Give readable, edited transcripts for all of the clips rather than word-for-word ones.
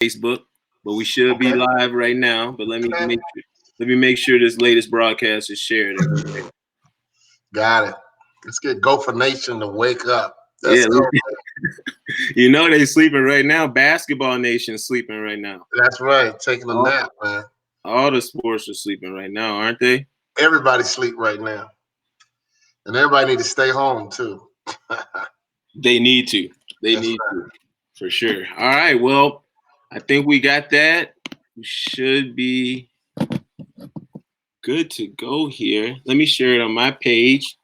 Facebook, but we should be Okay. live right now. But let me make sure this latest broadcast is shared everywhere. Got it. Let's get Gopher Nation to wake up. Let's Yeah, go. you know they sleeping right now. Basketball Nation sleeping right now. That's right. Taking a All, nap, man. all the sports are sleeping right now, aren't they? Everybody sleep right now. And everybody need to stay home too. They need to. They That's need right. to, for sure. All right. Well, I think we got that. We should be good to go here. Let me share it on my page.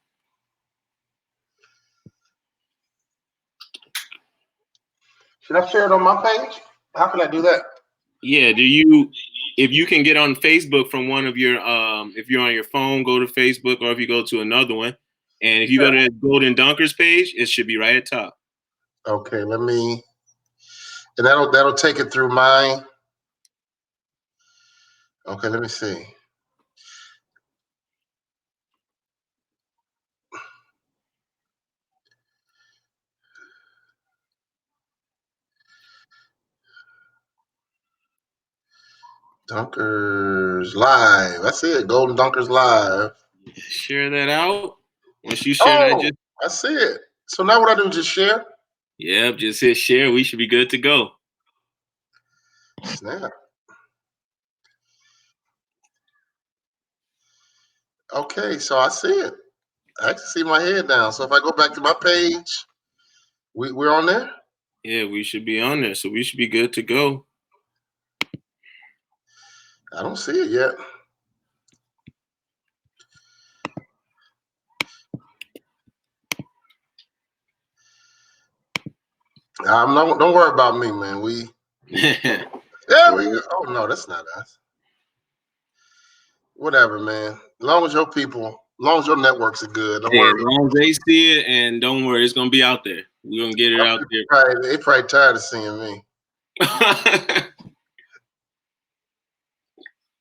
Should I share it on my page? How can I do that? Yeah. If you can get on Facebook from one of your, if you're on your phone, go to Facebook, or if you go to another one, and if you go to the Golden Dunkers page, it should be right at top. Okay, let me. And that'll take it through mine. Okay, let me see. Dunkers Live. That's it. Golden Dunkers Live. Share that out. Once you share that, Oh, I see it. So now what I do? Just share. just hit share. We should be good to go. Snap. Okay, so I see it. I can see my head down. So if I go back to my page, we're on there. Yeah, we should be on there, so we should be good to go. I don't see it yet. Don't worry about me, man. There we go. Oh no, that's not us. Whatever, man. As long as your networks are good, don't worry. As long as they see it, and don't worry, it's gonna be out there. We're gonna get it out there. They probably tired of seeing me.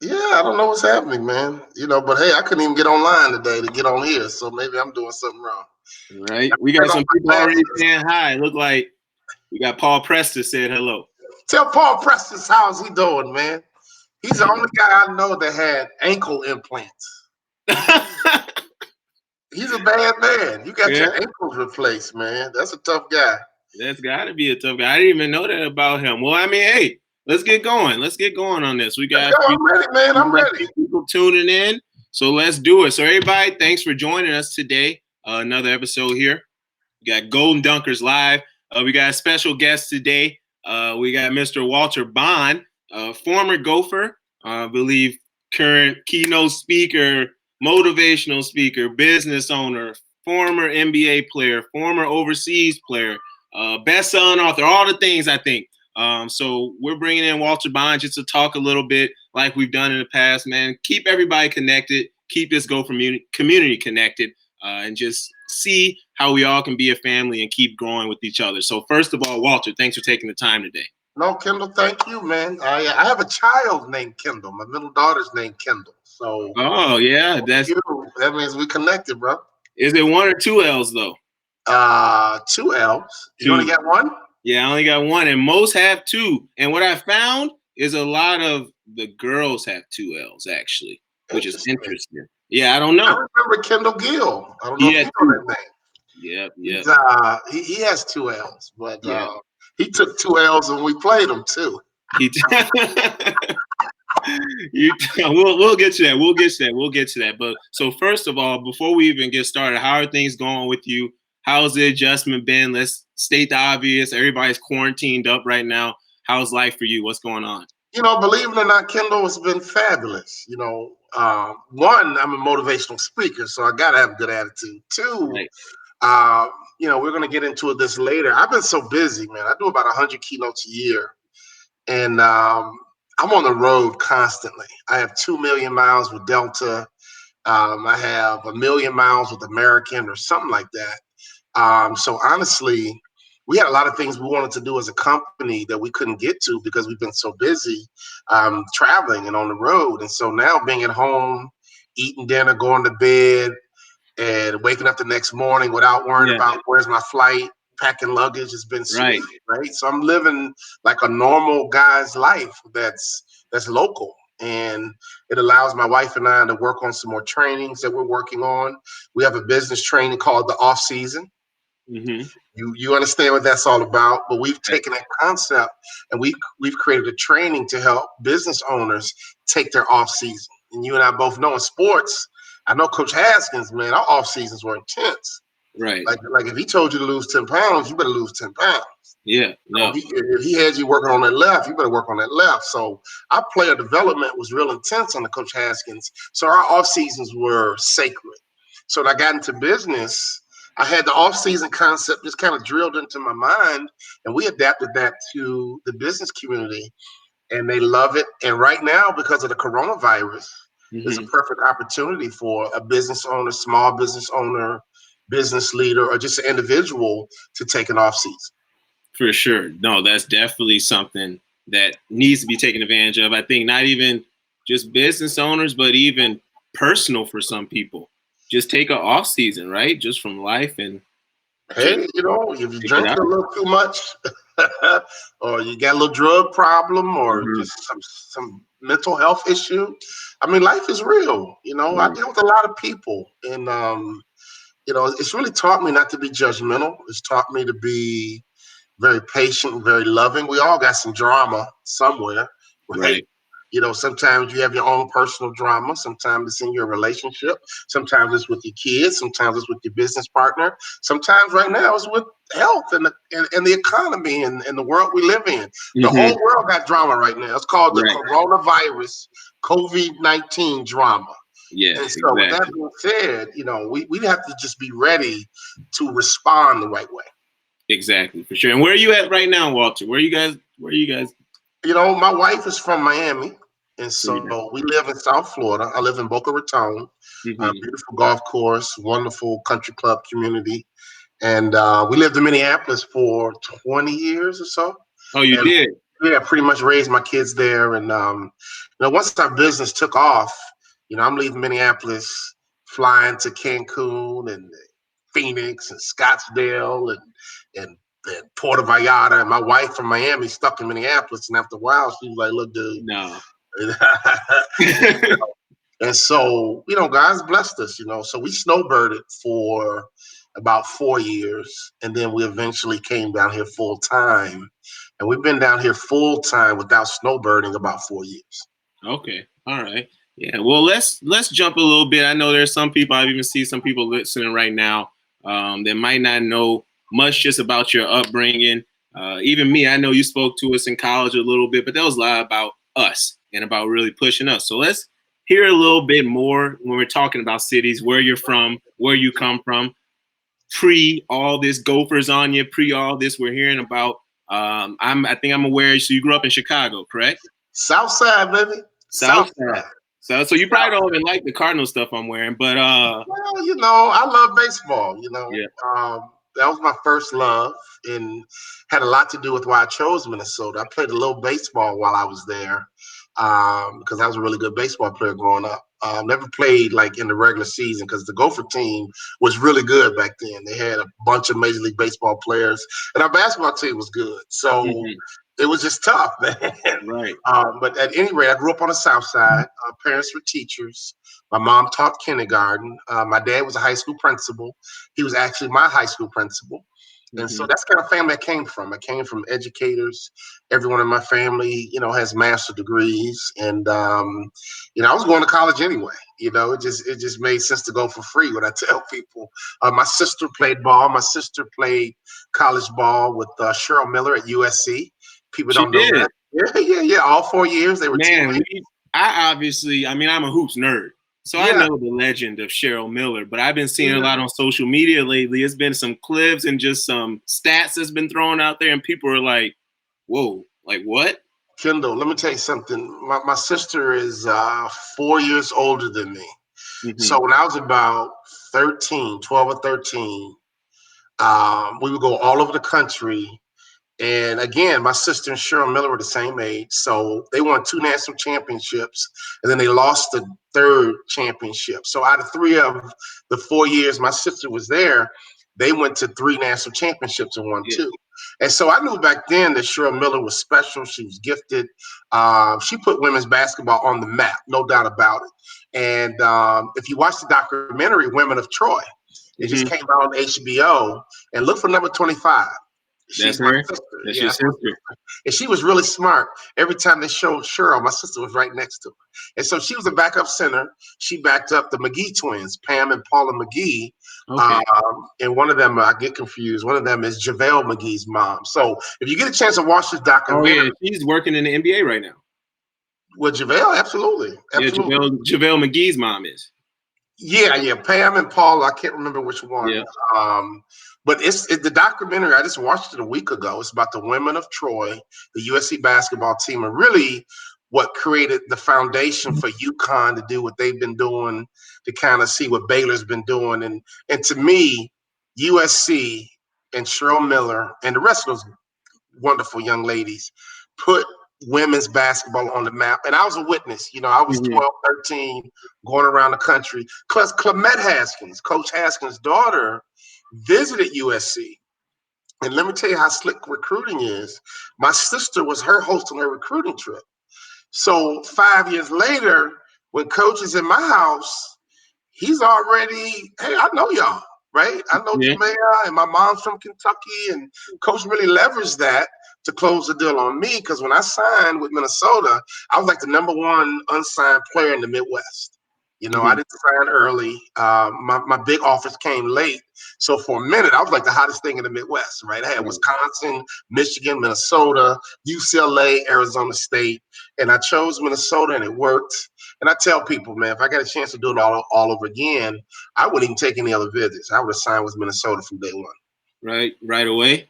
Yeah, I don't know what's happening, man. But hey, I couldn't even get online today to get on here, so maybe I'm doing something wrong. Right? We got some people already saying hi. Look like we got Paul Preston said hello. Tell Paul Preston how's he doing, man. He's the only guy I know that had ankle implants. He's a bad man. You got your ankles replaced, man. That's a tough guy. That's got to be a tough guy. I didn't even know that about him. Well, I mean, hey, let's get going. Let's get going on this. We got I'm ready, man. I'm ready. People tuning in, so let's do it. So, everybody, thanks for joining us today. Another episode here. We got Golden Dunkers Live. We got a special guest today. We got Mr. Walter Bond, former gopher, I believe current keynote speaker, motivational speaker, business owner, former NBA player, former overseas player, best-selling author, all the things, I think. So we're bringing in Walter Bond just to talk a little bit like we've done in the past, man. Keep everybody connected. Keep this Gopher community connected, and just see how we all can be a family and keep growing with each other. So first of all, Walter, thanks for taking the time today. No, Kendall, thank you, man. I have a child named Kendall. My middle daughter's named Kendall. So yeah, that means we connected, bro. Is it one or two L's though? 2 L's. You only got one? Yeah, I only got one, and most have two. And what I found is a lot of the girls have 2 L's actually, which is interesting. Yeah, I don't know. I remember Kendall Gill. I don't know if you know that name. Yep. He has 2 L's, but he took 2 L's and we played him too. We'll get to that. We'll get to that. But so first of all, before we even get started, how are things going with you? How's the adjustment been? Let's state the obvious. Everybody's quarantined up right now. How's life for you? What's going on? Believe it or not, Kendall, it's been fabulous. One, I'm a motivational speaker, so I gotta have a good attitude. Two, right. We're gonna get into this later. I've been so busy, man. I do about 100 keynotes a year, and I'm on the road constantly. I have 2 million miles with Delta. I have 1 million miles with American or something like that. So honestly, we had a lot of things we wanted to do as a company that we couldn't get to because we've been so busy traveling and on the road. And so now being at home, eating dinner, going to bed, and waking up the next morning without worrying about where's my flight. packing luggage. It's been Right. sweet, right? So I'm living like a normal guy's life that's local. And it allows my wife and I to work on some more trainings that we're working on. We have a business training called the off season. Mm-hmm. You understand what that's all about, but we've taken that concept and we've created a training to help business owners take their off season. And you and I both know in sports, I know Coach Haskins, man, our off seasons were intense. Right. Like if he told you to lose 10 pounds, you better lose 10 pounds. Yeah. So No. if he had you working on that left, you better work on that left. So our player development was real intense under Coach Haskins. So our off seasons were sacred. So when I got into business, I had the off season concept just kind of drilled into my mind, and we adapted that to the business community, and they love it. And right now, because of the coronavirus, is a Mm-hmm. perfect opportunity for a business owner, small business owner, business leader, or just an individual to take an off season. For sure. No, that's definitely something that needs to be taken advantage of. I think not even just business owners, but even personal for some people. Just take an off season, right? Just from life and just Hey, you know, if you take it drink out. a little too much, or you got a little drug problem, or Mm-hmm. just some mental health issue, I mean, life is real. You know, I Right. deal with a lot of people, and you know, it's really taught me not to be judgmental. It's taught me to be very patient, very loving. We all got some drama somewhere, right? Right. You know, sometimes you have your own personal drama. Sometimes it's in your relationship. Sometimes it's with your kids. Sometimes it's with your business partner. Sometimes right now it's with health and the economy and the world we live in. The Mm-hmm. whole world got drama right now. It's called the Right. coronavirus, COVID-19 drama. Yeah, And so with that exactly. being said, you know, we have to just be ready to respond the right way. Exactly, for sure. And where are you at right now, Walter? Where are you guys? You know, my wife is from Miami, and Pretty nice. so we live in South Florida. I live in Boca Raton, a Mm-hmm. beautiful golf course, wonderful country club community. And we lived in Minneapolis for 20 years or so. Oh, you And did? yeah, pretty much raised my kids there. And, you know, once our business took off, you know, I'm leaving Minneapolis, flying to Cancun and Phoenix and Scottsdale and Puerto Vallarta. And my wife from Miami stuck in Minneapolis. And after a while, she was like, look, dude. No. And so, you know, God's blessed us, you know. So we snowbirded for about 4 years. And then we eventually came down here full time. And we've been down here full time without snowbirding about 4 years. Okay. All right. Yeah. Well, let's jump a little bit. I know there's some people, I've even seen some people listening right now that might not know much just about your upbringing. Even me, I know you spoke to us in college a little bit, but that was a lot about us and about really pushing us. So let's hear a little bit more when we're talking about cities, where you're from, where you come from, pre all this Gophers on you, pre all this we're hearing about. I think I'm aware. So you grew up in Chicago, correct? South side, baby. South South side. side. So you probably don't even like the Cardinal stuff I'm wearing, but Well, you know, I love baseball. You know, yeah. that was my first love, and had a lot to do with why I chose Minnesota. I played a little baseball while I was there because I was a really good baseball player growing up. Never played like in the regular season because the Gopher team was really good back then. They had a bunch of Major League Baseball players, and our basketball team was good. So Mm-hmm. it was just tough, man. Right. But at any rate, I grew up on the South Side. Parents were teachers. My mom taught kindergarten. My dad was a high school principal. He was actually my high school principal. And so Mm-hmm. that's kind of family I came from. I came from educators. Everyone in my family, you know, has master degrees, and you know, I was going to college anyway. You know, it just made sense to go for free. What I tell people, my sister played ball. My sister played college ball with Cheryl Miller at USC. People She don't know did. that. Yeah. All 4 years they were Man, teammates. I obviously, I mean, I'm a hoops nerd, so I Yeah, know the legend of Cheryl Miller, but I've been seeing a yeah. lot on social media lately. It's been some clips and just some stats that's been thrown out there, and people are like, whoa, like what? Kendall, let me tell you something. My sister is 4 years older than me. Mm-hmm. So when I was about 13, 12 or 13, we would go all over the country. And again, my sister and Cheryl Miller were the same age. So they won 2 national championships, and then they lost the third championship. So out of 3 of the 4 years my sister was there, They went to 3 national championships and won Yeah. 2. And so I knew back then that Cheryl Miller was special. She was gifted. She put women's basketball on the map, no doubt about it. And if you watch the documentary Women of Troy, it just came out on HBO, and look for number 25. That's She's my her. sister. That's Yeah, your that's my sister. sister. And she was really smart. Every time they showed Cheryl, my sister was right next to her. And so she was a backup center. She backed up the McGee twins, Pam and Paula McGee. Okay. And one of them, I get confused. One of them is JaVale McGee's mom. So if you get a chance to watch this documentary. Oh, yeah. She's working in the NBA right now. With JaVale, absolutely. Absolutely. Yeah, JaVale McGee's mom is. Yeah. Pam and Paul, I can't remember which one. Yeah. But it's the documentary. I just watched it a week ago. It's about the women of Troy, the USC basketball team, and really what created the foundation for UConn to do what they've been doing, to kind of see what Baylor's been doing. And to me, USC and Cheryl Miller and the rest of those wonderful young ladies put women's basketball on the map. And I was a witness. I was 12, 13, going around the country. Plus, Clement Haskins, Coach Haskins' daughter, visited USC. And let me tell you how slick recruiting is. My sister was her host on her recruiting trip. So 5 years later, when Coach is in my house, he's already, hey, I know y'all, right? I know Jamea, and my mom's from Kentucky, and Coach really leveraged that to close the deal on me, because when I signed with Minnesota, I was like the number 1 unsigned player in the Midwest. I didn't sign early. My big offers came late. So for a minute, I was like the hottest thing in the Midwest, right? I had Wisconsin, Michigan, Minnesota, UCLA, Arizona State, and I chose Minnesota, and it worked. And I tell people, man, if I got a chance to do it all over again, I wouldn't even take any other visits. I would have signed with Minnesota from day one. Right away?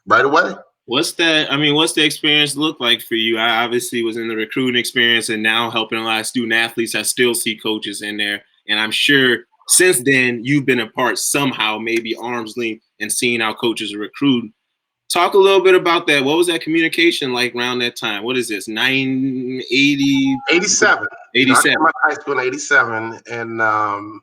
Right away. What's the experience look like for you? I obviously was in the recruiting experience and now helping a lot of student athletes. I still see coaches in there. And I'm sure since then you've been a part somehow, maybe arm's length, and seeing how coaches are recruiting. Talk a little bit about that. What was that communication like around that time? What is this, 980? 87. 87. I came out of high school in 87, and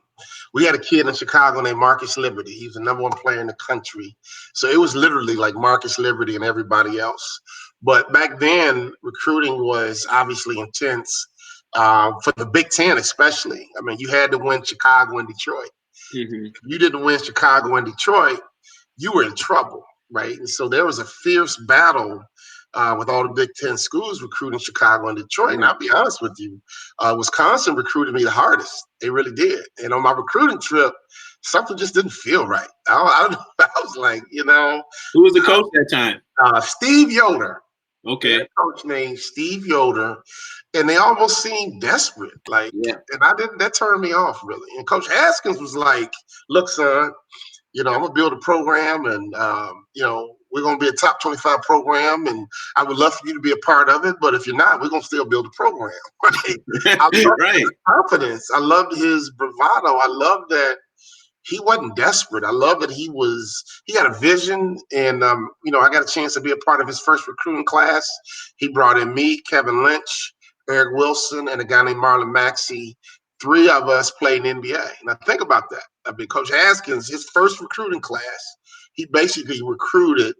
we had a kid in Chicago named Marcus Liberty. He was the number 1 player in the country. So it was literally like Marcus Liberty and everybody else. But back then, recruiting was obviously intense, for the Big Ten especially. I mean, you had to win Chicago and Detroit. If you didn't win Chicago and Detroit, you were in trouble, right? And so there was a fierce battle with all the Big Ten schools recruiting Chicago and Detroit. And I'll be honest with you, Wisconsin recruited me the hardest. They really did. And on my recruiting trip, something just didn't feel right. I was like, Who was the coach that time? Steve Yoder. Okay. A coach named Steve Yoder. And they almost seemed desperate. And that turned me off, really. And Coach Haskins was like, look, son, I'm going to build a program, and, we're going to be a top 25 program, and I would love for you to be a part of it. But if you're not, we're going to still build a program. Right? I loved his confidence. I loved his bravado. I loved that he wasn't desperate. I love that he had a vision, and, I got a chance to be a part of his first recruiting class. He brought in me, Kevin Lynch, Eric Wilson, and a guy named Marlon Maxey. 3 of us played in the NBA. Now think about that. I mean, Coach Haskins, his first recruiting class, he basically recruited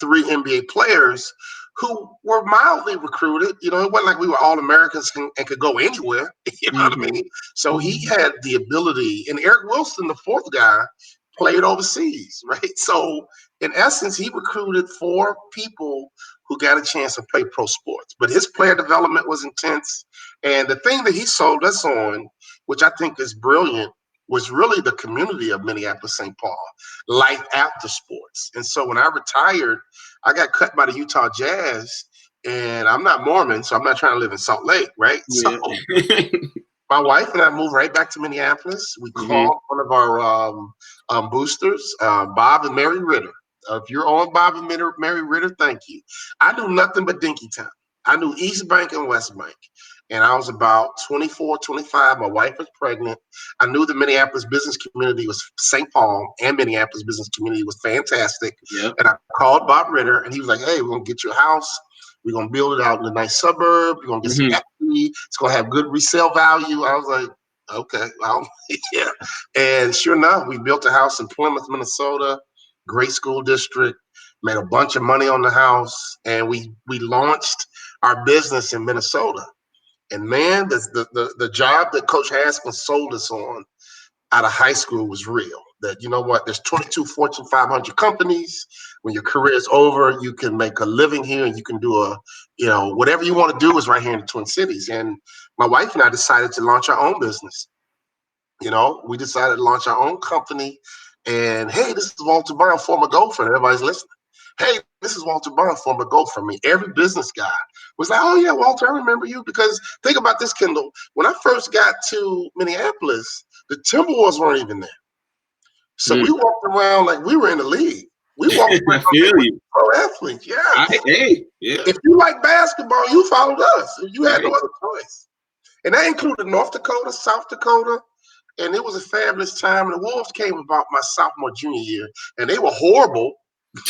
3 NBA players who were mildly recruited. It wasn't like we were all Americans and could go anywhere. You know what I mean? So he had the ability. And Eric Wilson, the 4th guy, played overseas, right? So in essence, he recruited 4 people who got a chance to play pro sports. But his player development was intense. And the thing that he sold us on, which I think is brilliant, was really the community of Minneapolis, St. Paul, life after sports. And so when I retired, I got cut by the Utah Jazz, and I'm not Mormon, so I'm not trying to live in Salt Lake, right? Yeah. So my wife and I moved right back to Minneapolis. We called one of our boosters, Bob and Mary Ritter. If you're on Bob and Mary Ritter, thank you. I knew nothing but Dinkytown. I knew East Bank and West Bank. And I was about 24, 25. My wife was pregnant. I knew the Minneapolis business community was St. Paul, and Minneapolis business community was fantastic. Yep. And I called Bob Ritter, and he was like, hey, we're going to get you a house. We're going to build it out in a nice suburb. You're going to get some equity. It's going to have good resale value. I was like, Okay. Well, yeah. And sure enough, we built a house in Plymouth, Minnesota, great school district, made a bunch of money on the house, and we launched our business in Minnesota. And man, the job that Coach Haskins sold us on out of high school was real. That, you know what, there's 22 Fortune 500 companies. When your career is over, you can make a living here and you can do whatever you want to do is right here in the Twin Cities. And my wife and I decided to launch our own business. We decided to launch our own company. And hey, this is Walter Bond, former gopher. Everybody's listening. Hey, this is Walter Bond, former gopher. I mean, every business guy was like, oh yeah, Walter, I remember you. Because think about this, Kendall. When I first got to Minneapolis, the Timberwolves weren't even there. So we walked around like we were in the league. We walked around I feel like we you. were pro athletes. Yeah. Yeah. If you like basketball, you followed us. You had Right. no other choice. And that included North Dakota, South Dakota. And it was a fabulous time. And the Wolves came about my sophomore, junior year, and they were horrible.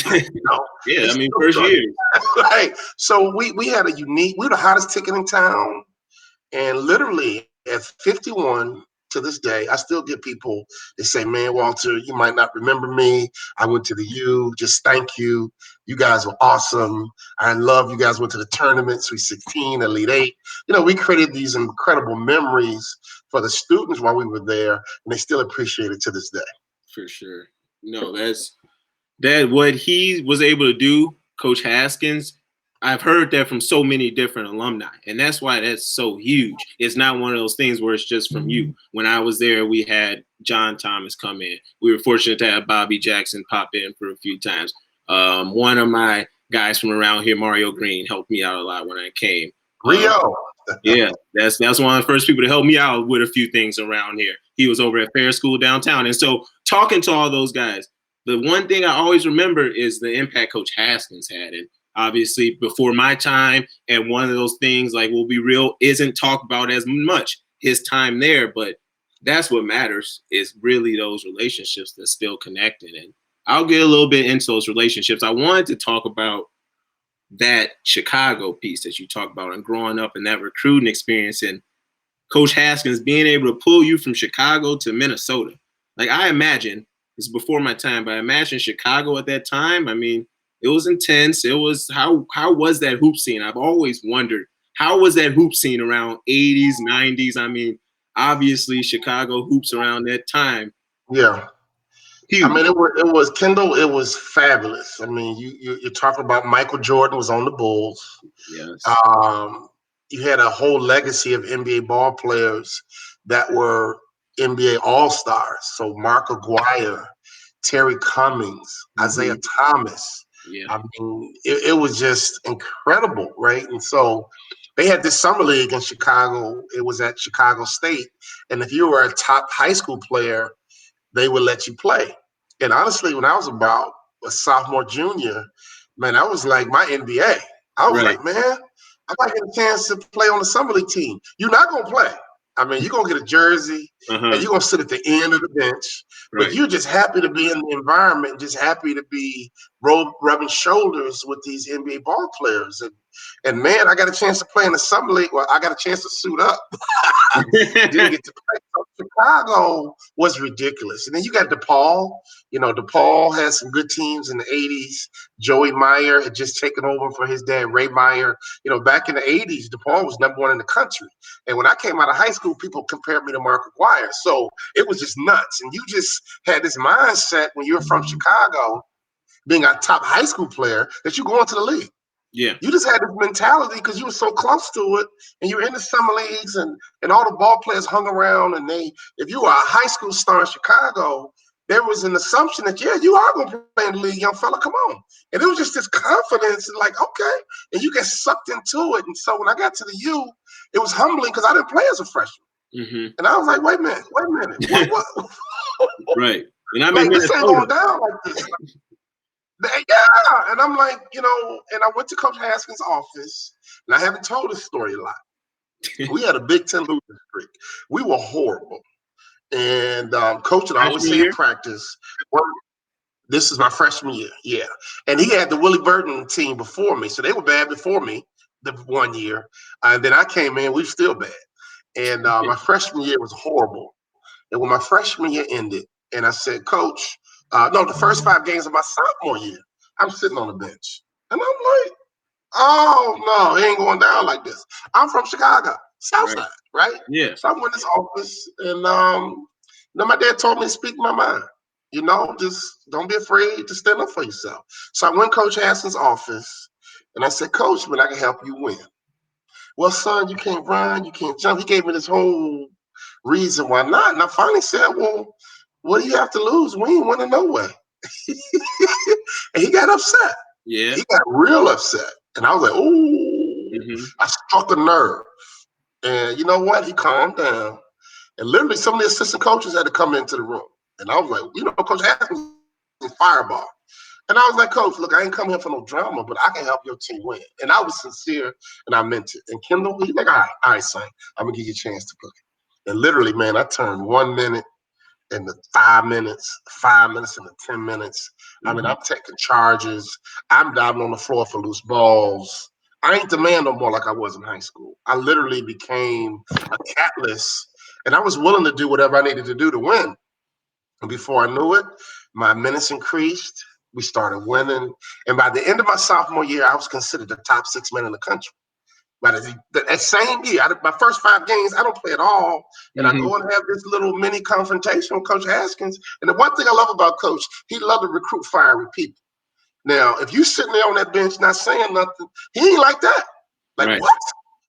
Yeah, I mean, first year. Right. So we had we were the hottest ticket in town. And literally at 51 to this day, I still get people, they say, man, Walter, you might not remember me. I went to the U. Just thank you. You guys were awesome. I love you guys went to the tournament, Sweet 16, Elite 8. We created these incredible memories for the students while we were there, and they still appreciate it to this day. For sure. No, that what he was able to do, Coach Haskins. I've heard that from so many different alumni, and that's why that's so huge. It's not one of those things where it's just from you. When I was there, we had John Thomas come in. We were fortunate to have Bobby Jackson pop in for a few times. One of my guys from around here, Mario Green, helped me out a lot when I came. Rio. Yeah, that's one of the first people to help me out with a few things around here. He was over at Fair School downtown. And so talking to all those guys, the one thing I always remember is the impact Coach Haskins had. And obviously before my time, and one of those things, like, we'll be real, isn't talked about as much, his time there. But that's what matters, is really those relationships that still connected. And I'll get a little bit into those relationships. I wanted to talk about that Chicago piece that you talked about and growing up and that recruiting experience, and Coach Haskins being able to pull you from Chicago to Minnesota. Like, I imagine, it's before my time, but I imagine Chicago at that time, I mean, it was intense. It was, how was that hoop scene? I've always wondered, how was that hoop scene around 80s, 90s? I mean, obviously Chicago hoops around that time. Yeah. Huge. I mean, it was Kendall. It was fabulous. I mean, you're talking about Michael Jordan was on the Bulls. Yes. You had a whole legacy of NBA ball players that were NBA All-Stars. So Mark Aguirre, Terry Cummings, Isaiah Thomas. Yeah. I mean, it was just incredible, right? And so they had this summer league in Chicago. It was at Chicago State. And if you were a top high school player, they would let you play. And honestly, when I was about a sophomore, junior, man, I was like my NBA. I was like, man, I might get a chance to play on the summer league team. You're not going to play. I mean, you're going to get a jersey and you're going to sit at the end of the bench. But you're just happy to be in the environment, just happy to be rubbing shoulders with these NBA ball players. And man, I got a chance to play in the summer league. Well, I got a chance to suit up. Didn't get to play. So Chicago was ridiculous. And then you got DePaul. DePaul had some good teams in the 80s. Joey Meyer had just taken over for his dad, Ray Meyer. Back in the 80s, DePaul was #1 in the country. And when I came out of high school, people compared me to Mark Aguirre. So it was just nuts. And you just had this mindset when you're from Chicago, being a top high school player, that you go into the league. Yeah. You just had this mentality because you were so close to it, and you were in the summer leagues, and all the ball players hung around. And if you were a high school star in Chicago, there was an assumption that, yeah, you are going to play in the league, young fella, come on. And it was just this confidence, and like, okay, and you get sucked into it. And so when I got to the U, it was humbling because I didn't play as a freshman. And I was like, wait a minute. What? Right. And I mean, like, this ain't going down like this. Yeah, and I'm like, and I went to Coach Haskins' office, and I haven't told this story a lot. We had a Big Ten losing streak. We were horrible. And Coach would always say in practice, well, this is my freshman year. Yeah. And he had the Willie Burton team before me. So they were bad before me the one year. And then I came in, we were still bad. And my freshman year was horrible. And when my freshman year ended, and I said, Coach, no, the first 5 games of my sophomore year, I'm sitting on the bench. And I'm like, oh, no, it ain't going down like this. I'm from Chicago, Southside, right? Yeah. So I went to his office, and my dad told me to speak my mind. Just don't be afraid to stand up for yourself. So I went to Coach Haskins' office, and I said, Coach, but I can help you win. Well, son, you can't run, you can't jump. He gave me this whole reason why not. And I finally said, well, what do you have to lose? We ain't winning no way. And he got upset. Yeah. He got real upset. And I was like, ooh, I struck a nerve. And you know what? He calmed down. And literally some of the assistant coaches had to come into the room. And I was like, Coach Haskins is fireball. And I was like, Coach, look, I ain't come here for no drama, but I can help your team win. And I was sincere and I meant it. And Kendal, he's like, all right, son, I'm going to give you a chance to play. And literally, man, I turned 1 minute into 5 minutes, 5 minutes into 10 minutes. I mean, I'm taking charges. I'm diving on the floor for loose balls. I ain't the man no more like I was in high school. I literally became a catalyst, and I was willing to do whatever I needed to do to win. And before I knew it, my minutes increased. We started winning. And by the end of my sophomore year, I was considered the top 6 man in the country. But that same year, my first 5 games, I don't play at all. And I go and have this little mini confrontation with Coach Haskins. And the one thing I love about Coach, he loved to recruit fiery people. Now, if you sitting there on that bench not saying nothing, he ain't like that. Like, what?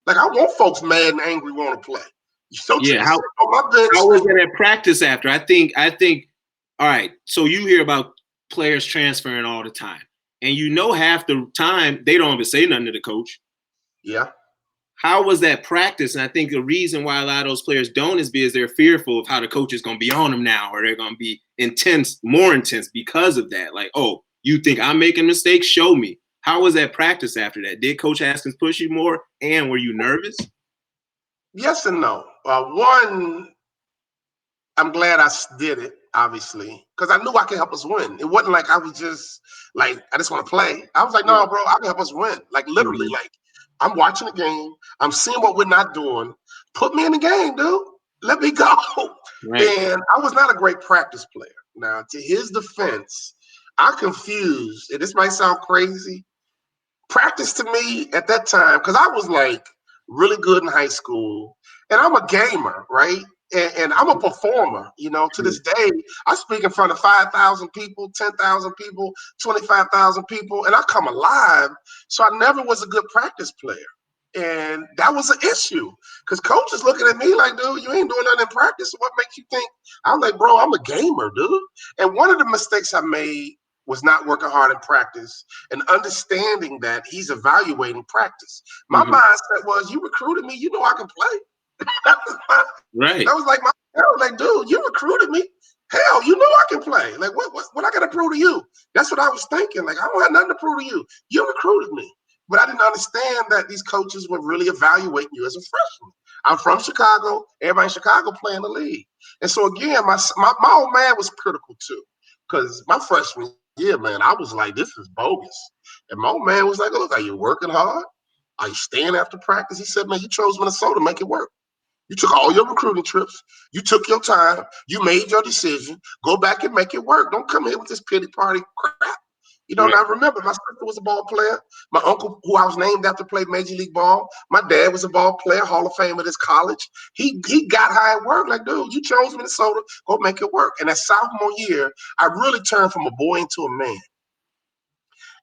Like, I want folks mad and angry want to play. So yeah, how was it at practice after? I think, all right, so you hear about players transferring all the time. And half the time, they don't even say nothing to the coach. Yeah. How was that practice? And I think the reason why a lot of those players don't is because they're fearful of how the coach is going to be on them now, or they're going to be more intense because of that. Like, oh, you think I'm making mistakes? Show me. How was that practice after that? Did Coach Haskins push you more? And were you nervous? Yes and no. One, I'm glad I did it, obviously, because I knew I could help us win. It wasn't like I was just like, I just want to play. I was like, no, bro, I can help us win. Like, literally, like, I'm watching the game. I'm seeing what we're not doing. Put me in the game, dude. Let me go. And I was not a great practice player. Now, to his defense, I confused, and this might sound crazy, practice to me at that time, because I was like really good in high school, and I'm a gamer, right? And I'm a performer, to this day. I speak in front of 5,000 people, 10,000 people, 25,000 people, and I come alive. So I never was a good practice player. And that was an issue because coach is looking at me like, dude, you ain't doing nothing in practice. What makes you think? I'm like, bro, I'm a gamer, dude. And one of the mistakes I made was not working hard in practice and understanding that he's evaluating practice. My mindset was, you recruited me, you know I can play. That was like dude, you recruited me. Hell, you know I can play. Like, what I got to prove to you? That's what I was thinking. Like, I don't have nothing to prove to you. You recruited me. But I didn't understand that these coaches would really evaluate you as a freshman. I'm from Chicago. Everybody in Chicago play in the league. And so, again, my old man was critical, too. Because my freshman year, man, I was like, this is bogus. And my old man was like, look, are you working hard? Are you staying after practice? He said, man, you chose Minnesota, make it work. You took all your recruiting trips. You took your time. You made your decision. Go back and make it work. Don't come here with this pity party crap. And I remember my sister was a ball player. My uncle, who I was named after, played Major League Ball. My dad was a ball player, Hall of Fame at his college. He got high at work. Like, dude, you chose Minnesota. Go make it work. And that sophomore year, I really turned from a boy into a man.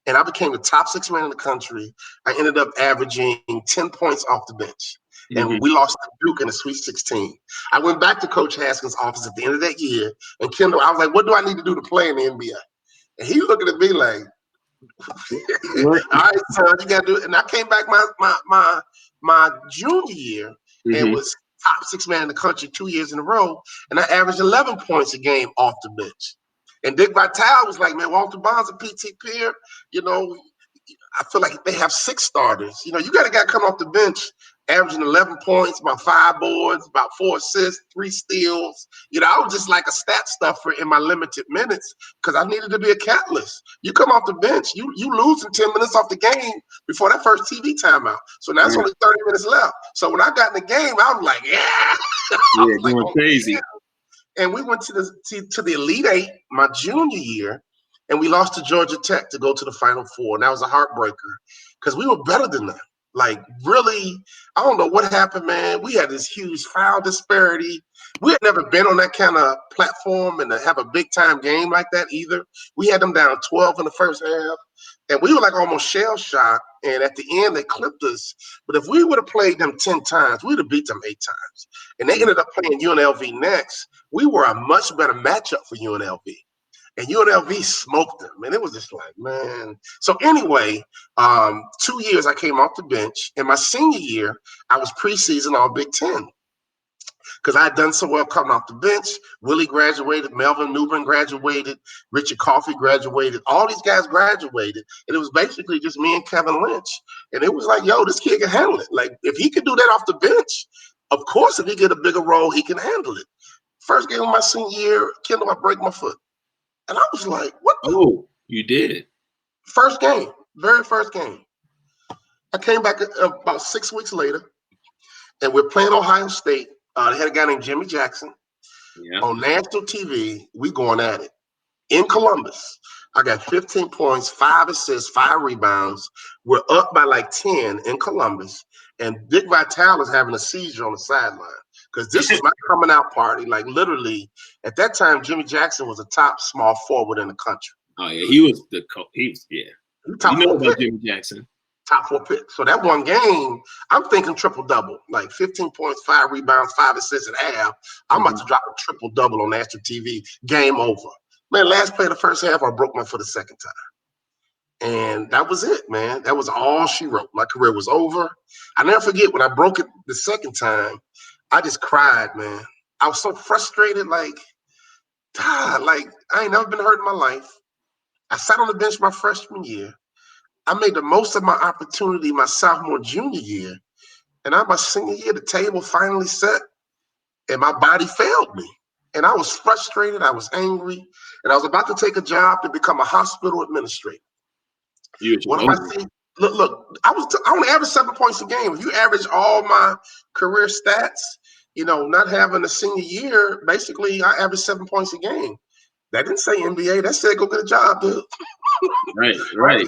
And I became the top 6 man in the country. I ended up averaging 10 points off the bench. And we lost to Duke in the Sweet 16. I went back to Coach Haskins' office at the end of that year. And Kendal, I was like, what do I need to do to play in the NBA? And he looking at me like, all right, son, you got to do it. And I came back my junior year and was top 6 man in the country 2 years in a row. And I averaged 11 points a game off the bench. And Dick Vitale was like, man, Walter Bonds and P.T. Pierre, I feel like they have 6 starters. You got a guy come off the bench averaging 11 points, about 5 boards, about 4 assists, 3 steals. You know, I was just like a stat stuffer in my limited minutes because I needed to be a catalyst. You come off the bench, you losing 10 minutes off the game before that first TV timeout. So now it's only 30 minutes left. So when I got in the game, I was like, yeah, like, going crazy. Yeah. And we went to the Elite Eight my junior year, and we lost to Georgia Tech to go to the Final Four. And that was a heartbreaker because we were better than them. Like, really, I don't know what happened, man. We had this huge foul disparity. We had never been on that kind of platform and to have a big-time game like that either. We had them down 12 in the first half, and we were like almost shell-shocked. And at the end, they clipped us. But if we would have played them 10 times, we'd have beat them 8 times. And they ended up playing UNLV next. We were a much better matchup for UNLV. And UNLV smoked them. And it was just like, man. So anyway, 2 years I came off the bench. In my senior year, I was preseason all Big Ten because I had done so well coming off the bench. Willie graduated. Melvin Newbern graduated. Richard Coffey graduated. All these guys graduated. And it was basically just me and Kevin Lynch. And it was like, yo, this kid can handle it. Like, if he could do that off the bench, of course, if he get a bigger role, he can handle it. First game of my senior year, Kendall, I break my foot. And I was like, what? Oh, you did? First game, very first game. I came back about 6 weeks later, and we're playing Ohio State. They had a guy named Jimmy Jackson. Yeah. On national TV. We going at it. In Columbus, I got 15 points, 5 assists, 5 rebounds. We're up by like 10 in Columbus. And Dick Vitale is having a seizure on the sideline because this was my coming out party. Like, literally, at that time, Jimmy Jackson was a top small forward in the country. Oh, yeah. He was the coach. He was, yeah. Top you know 4 about pick. Jimmy Jackson. Top 4 pick. So that one game, I'm thinking triple-double, like 15 points, 5 rebounds, 5 assists at half. I'm about to drop a triple-double on national TV. Game over. Man, last play of the first half, I broke my foot a second time. And that was it, man. That was all she wrote. My career was over. I never forget when I broke it the second time, I just cried, man. I was so frustrated, like, God, like, I ain't never been hurt in my life. I sat on the bench my freshman year. I made the most of my opportunity my sophomore, junior year. And my senior year, the table finally set, and my body failed me. And I was frustrated. I was angry. And I was about to take a job to become a hospital administrator. One of my look, I only averaged 7 points a game. If you average all my career stats, you know, not having a senior year, basically I averaged 7 points a game. That didn't say NBA. That said go get a job, dude. Right.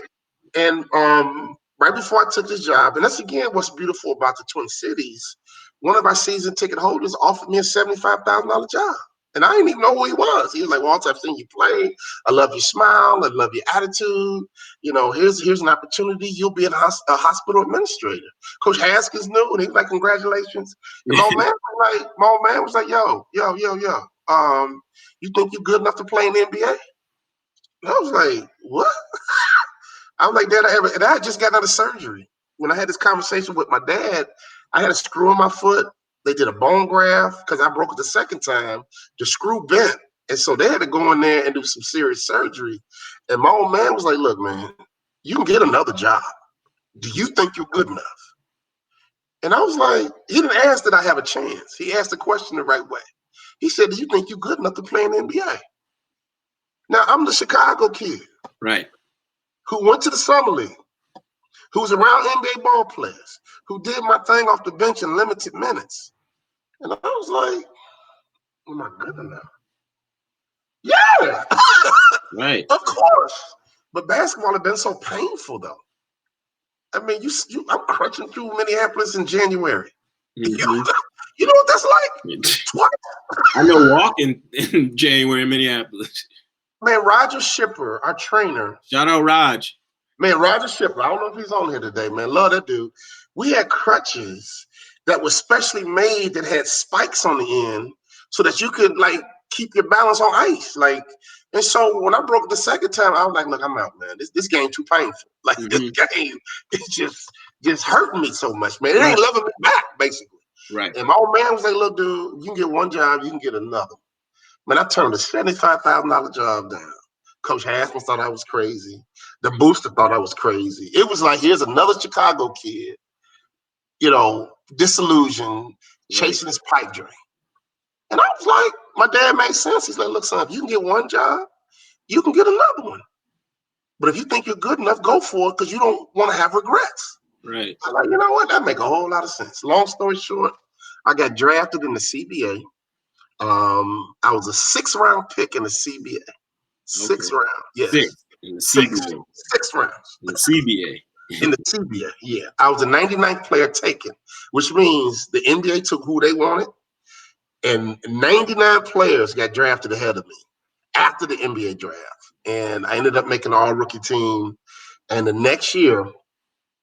And right before I took this job, and that's again what's beautiful about the Twin Cities, one of our season ticket holders offered me a $75,000 job. And I didn't even know who he was. He was like, Walter, I've seen you play. I love your smile. I love your attitude. You know, here's an opportunity. You'll be a hospital administrator. Coach Haskins knew, and he was like, congratulations. And my old man was like, yo. You think you're good enough to play in the NBA? And I was like, what? I was like, Dad, and I had just got out of surgery. When I had this conversation with my dad, I had a screw in my foot. They did a bone graft because I broke it the second time. The screw bent. And so they had to go in there and do some serious surgery. And my old man was like, look, man, you can get another job. Do you think you're good enough? And I was like, he didn't ask that I have a chance. He asked the question the right way. He said, do you think you're good enough to play in the NBA? Now, I'm the Chicago kid. Right. Who went to the summer league, who was around NBA ball players, who did my thing off the bench in limited minutes. And I was like, am I good enough? Yeah. Right. Of course. But basketball had been so painful, though. I mean, I'm crunching through Minneapolis in January. You know what that's like? Twice. I know walking in January in Minneapolis. Man, Roger Shipper, our trainer. Shout out Raj. Man, Roger Shipper, I don't know if he's on here today, man. Love that dude. We had crutches that were specially made that had spikes on the end so that you could, like, keep your balance on ice. Like, and so when I broke it the second time, I was like, look, I'm out, man. This game too painful. Like, this game is just hurting me so much, man. It ain't loving me back, basically. Right. And my old man was like, look, dude, you can get one job, you can get another. Man, I turned a $75,000 job down. Coach Haskins thought I was crazy. The booster thought I was crazy. It was like, here's another Chicago kid, you know, disillusioned, chasing his pipe dream. And I was like, my dad made sense. He's like, look, son, if you can get one job, you can get another one. But if you think you're good enough, go for it because you don't want to have regrets. Right. I'm like, you know what? That make a whole lot of sense. Long story short, I got drafted in the CBA. I was a 6th round pick in the CBA. Sixth round, yes. Six in the CBA. Six rounds. In the CBA. In the CBA, yeah. I was the 99th player taken, which means the NBA took who they wanted, and 99 players got drafted ahead of me after the NBA draft. And I ended up making an all-rookie team. And the next year,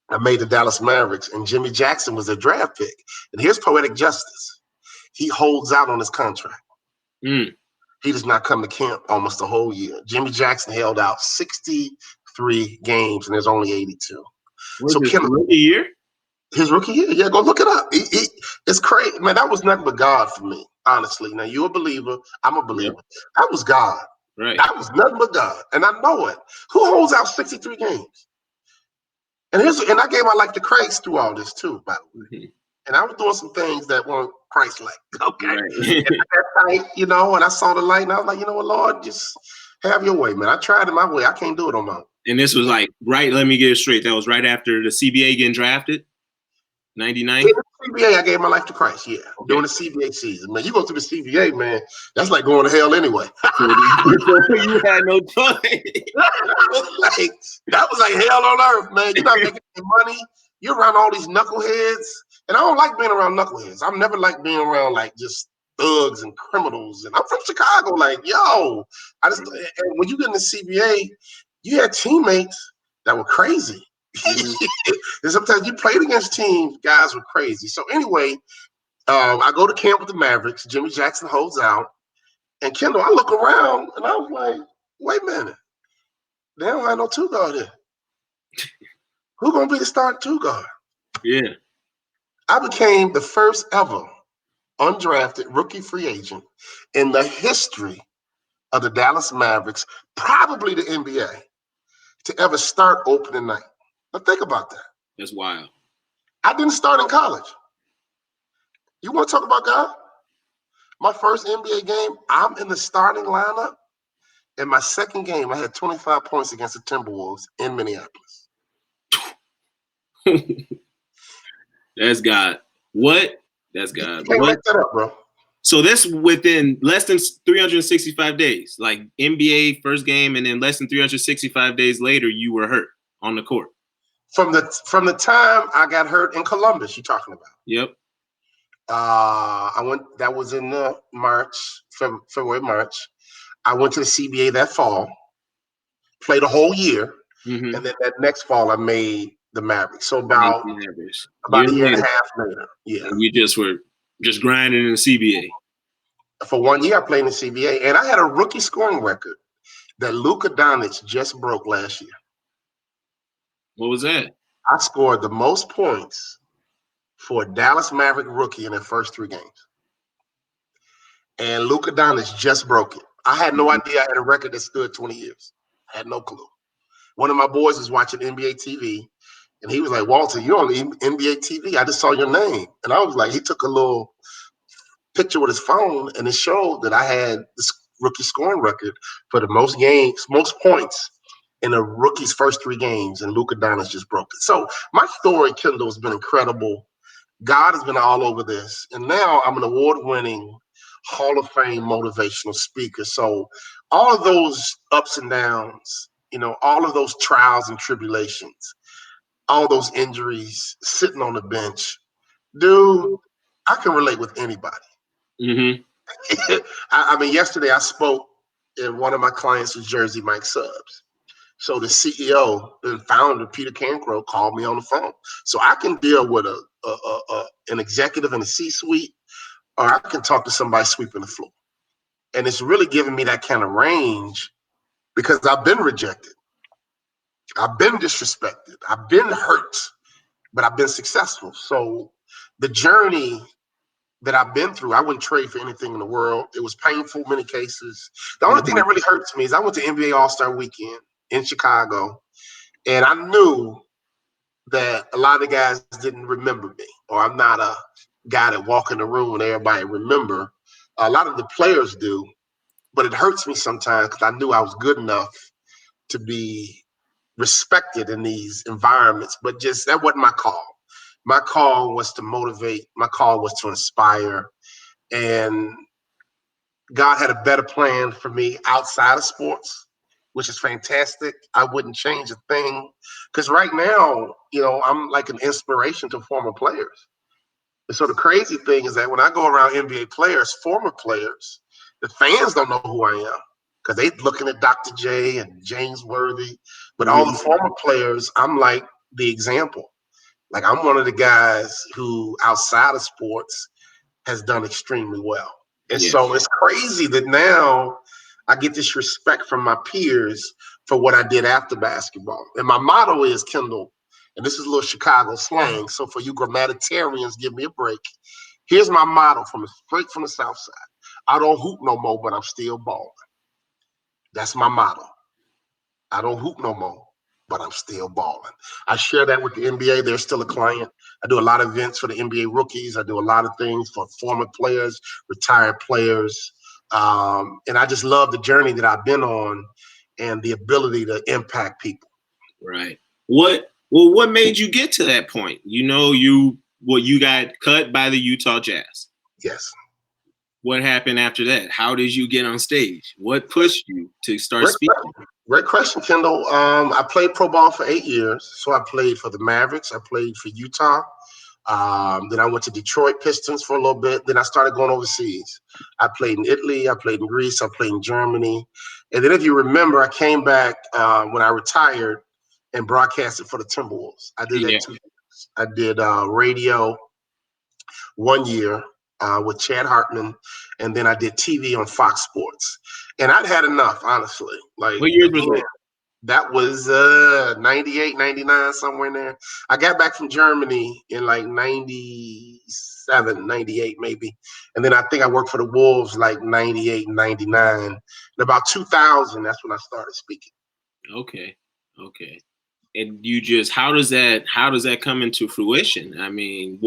I made the Dallas Mavericks, and Jimmy Jackson was their draft pick. And here's poetic justice. He holds out on his contract. He does not come to camp almost the whole year. Jimmy Jackson held out 63 games, and there's only 82. So his rookie year? His rookie year, yeah, go look it up. It's crazy, man. That was nothing but God for me, honestly. Now, you're a believer. I'm a believer. Yep. That was God. Right. That was nothing but God, and I know it. Who holds out 63 games? And I gave my life to Christ through all this, too, by the way. And I was doing some things that weren't Christ-like. Okay. Right. And I saw the light, and I was like, you know what, Lord, just have your way, man. I tried it my way. I can't do it on my own. And this was like, right, let me get it straight. That was right after the CBA getting drafted? 99? In the CBA, I gave my life to Christ, yeah. Okay. During the CBA season. Man, you go through the CBA, man, that's like going to hell anyway. You had no choice. That was like hell on earth, man. You're not making any money. You're around all these knuckleheads. And I don't like being around knuckleheads. I've never liked being around like just thugs and criminals. And I'm from Chicago, like, yo. And when you get in the CBA, you had teammates that were crazy. And sometimes you played against teams, guys were crazy. So anyway, I go to camp with the Mavericks. Jimmy Jackson holds out. And Kendall, I look around and I was like, wait a minute. They don't have no two guard here. Who's going to be the starting two guard? Yeah. I became the first ever undrafted rookie free agent in the history of the Dallas Mavericks, probably the NBA, to ever start opening night. Now think about that. That's wild. I didn't start in college. You want to talk about God? My first NBA game, I'm in the starting lineup. In my second game, I had 25 points against the Timberwolves in Minneapolis. That's God. What? That's God. You can't make that up, bro. So that's within less than 365 days. Like NBA first game, and then less than 365 days later, you were hurt on the court. From the time I got hurt in Columbus, you're talking about. Yep. That was in February, March. I went to the CBA that fall, played a whole year, and then that next fall I made the Mavericks. So about a year and a half later. Yeah. And you just were grinding in the CBA. For 1 year I played in the CBA, and I had a rookie scoring record that Luka Doncic just broke last year. What was that? I scored the most points for a Dallas Maverick rookie in their first 3 games. And Luka Doncic just broke it. I had no idea I had a record that stood 20 years. I had no clue. One of my boys was watching NBA TV, and he was like, Walter, you're on the NBA TV. I just saw your name. And I was like, he took a little picture with his phone, and it showed that I had this rookie scoring record for the most points in a rookie's first 3 games, and Luka Doncic just broke it. So my story, Kendall, has been incredible. God has been all over this. And now I'm an award-winning Hall of Fame motivational speaker. So all of those ups and downs, all of those trials and tribulations, all those injuries, sitting on the bench, dude, I can relate with anybody. I mean, yesterday I spoke, and one of my clients was Jersey Mike Subs. So the CEO and founder, Peter Cancro, called me on the phone. So I can deal with an executive in the C-suite, or I can talk to somebody sweeping the floor. And it's really giving me that kind of range because I've been rejected. I've been disrespected. I've been hurt, but I've been successful. So the journey that I've been through, I wouldn't trade for anything in the world. It was painful in many cases. The only thing that really hurts me is I went to NBA All-Star Weekend in Chicago, and I knew that a lot of guys didn't remember me, or I'm not a guy that walk in the room and everybody remember. A lot of the players do, but it hurts me sometimes because I knew I was good enough to be respected in these environments, but just that wasn't my call. My call was to motivate. My call was to inspire, and God had a better plan for me outside of sports, which is fantastic. I wouldn't change a thing because right now, I'm like an inspiration to former players. And so the crazy thing is that when I go around NBA players, former players, the fans don't know who I am because they looking at Dr. J and James Worthy. But all the former players, I'm like the example. Like I'm one of the guys who outside of sports has done extremely well. And so it's crazy that now I get this respect from my peers for what I did after basketball. And my motto is, Kendall, and this is a little Chicago slang, so for you grammatarians, give me a break. Here's my motto straight from the South Side. I don't hoop no more, but I'm still balling. That's my motto. I don't hoop no more, but I'm still balling. I share that with the NBA. They're still a client. I do a lot of events for the NBA rookies. I do a lot of things for former players, retired players. And I just love the journey that I've been on and the ability to impact people. Right. What made you get to that point? You got cut by the Utah Jazz. Yes. What happened after that? How did you get on stage? What pushed you to start speaking? Great question, Kendall. I played pro ball for 8 years. So I played for the Mavericks. I played for Utah. Then I went to Detroit Pistons for a little bit. Then I started going overseas. I played in Italy. I played in Greece. I played in Germany. And then if you remember, I came back when I retired and broadcasted for the Timberwolves. I did that 2 years. I did radio 1 year with Chad Hartman. And then I did TV on Fox Sports. And I'd had enough, honestly. Like, what years was that? That was 98, 99, somewhere in there. I got back from Germany in like 97, 98 maybe. And then I think I worked for the Wolves like 98, 99. And about 2000, that's when I started speaking. Okay. And how does that come into fruition? I mean,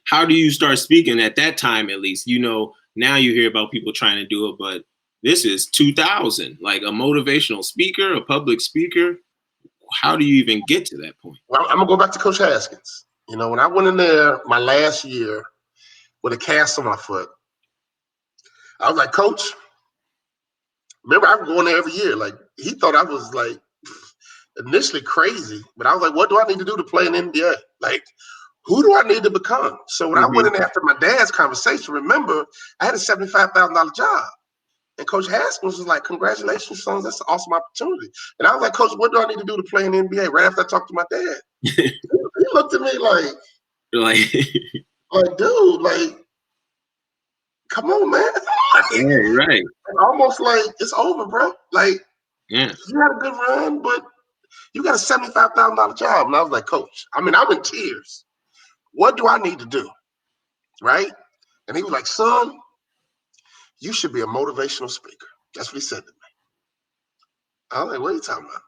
how do you start speaking at that time, at least? Now you hear about people trying to do it, but this is 2000, like a motivational speaker, a public speaker. How do you even get to that point? Well, I'm going to go back to Coach Haskins. When I went in there my last year with a cast on my foot, I was like, Coach, remember I was going there every year. Like, he thought I was like initially crazy, but I was like, what do I need to do to play in the NBA? Like, who do I need to become? So when I went in there after my dad's conversation, remember, I had a $75,000 job. And Coach Haskins was like, congratulations, sons. That's an awesome opportunity. And I was like, Coach, what do I need to do to play in the NBA? Right after I talked to my dad. He looked at me like, dude, like, come on, man. Right. Almost like it's over, bro. Like, you had a good run, but you got a $75,000 job. And I was like, Coach, I'm in tears. What do I need to do? Right? And he was like, son, you should be a motivational speaker. That's what he said to me. I was like, what are you talking about?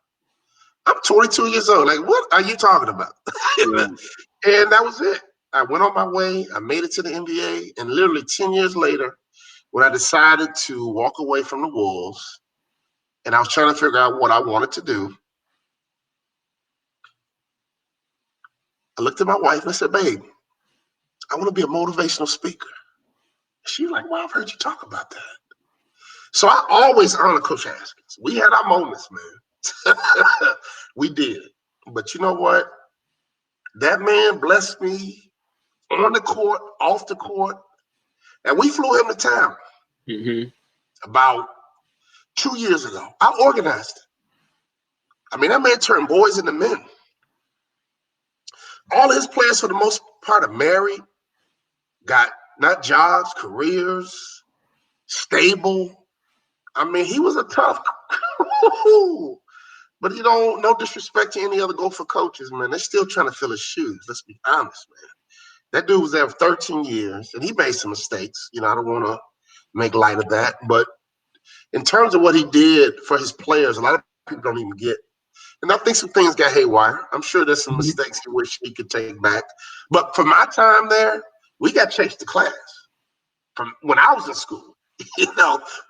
I'm 22 years old. Like, what are you talking about? And that was it. I went on my way. I made it to the NBA. And literally 10 years later, when I decided to walk away from the Wolves, and I was trying to figure out what I wanted to do, I looked at my wife and I said, babe, I want to be a motivational speaker. She's like, well, I've heard you talk about that. So I always honor Coach Haskins. We had our moments, man. We did. But you know what? That man blessed me on the court, off the court, and we flew him to town about 2 years ago. I organized it. That man turned boys into men. All his players, for the most part, are married, got not jobs, careers, stable. He was a tough but no disrespect to any other Gopher coaches, man. They're still trying to fill his shoes. Let's be honest, man. That dude was there for 13 years, and he made some mistakes. I don't want to make light of that. But in terms of what he did for his players, a lot of people don't even get. And I think some things got haywire. I'm sure there's some mistakes he wish he could take back. But for my time there, we got chased to class. From when I was in school,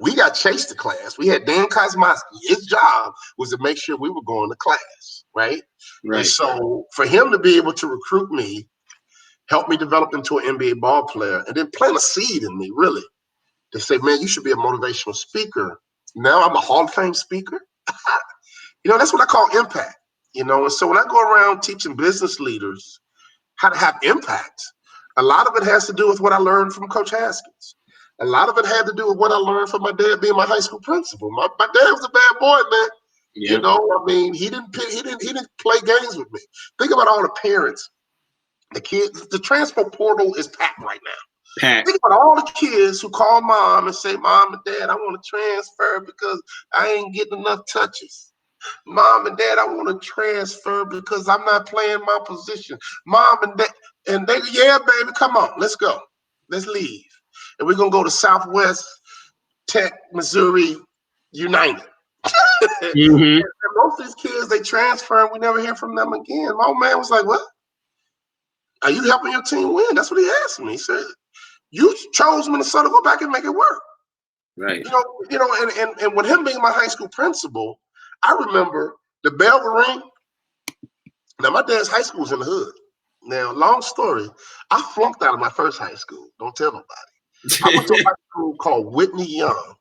we got chased to class. We had Dan Kosmowski. His job was to make sure we were going to class, right? And so for him to be able to recruit me, help me develop into an NBA ball player, and then plant a seed in me, really, to say, man, you should be a motivational speaker. Now I'm a Hall of Fame speaker. That's what I call impact. And so when I go around teaching business leaders how to have impact, a lot of it has to do with what I learned from Coach Haskins. A lot of it had to do with what I learned from my dad being my high school principal. My dad was a bad boy, man. Yeah. He didn't play games with me. Think about all the parents, the kids. The transfer portal is packed right now. Think about all the kids who call mom and say, Mom and Dad, I want to transfer because I ain't getting enough touches. Mom and Dad, I want to transfer because I'm not playing my position. Mom and Dad, and they, yeah, baby, come on, let's go. Let's leave. And we're going to go to Southwest Tech, Missouri United. And most of these kids, they transfer and we never hear from them again. My old man was like, what? Are you helping your team win? That's what he asked me. He said, you chose Minnesota, go back and make it work. Right. And with him being my high school principal, I remember the bell would ring. Now, my dad's high school was in the hood. Now, long story, I flunked out of my first high school. Don't tell nobody. I went to a high school called Whitney Young.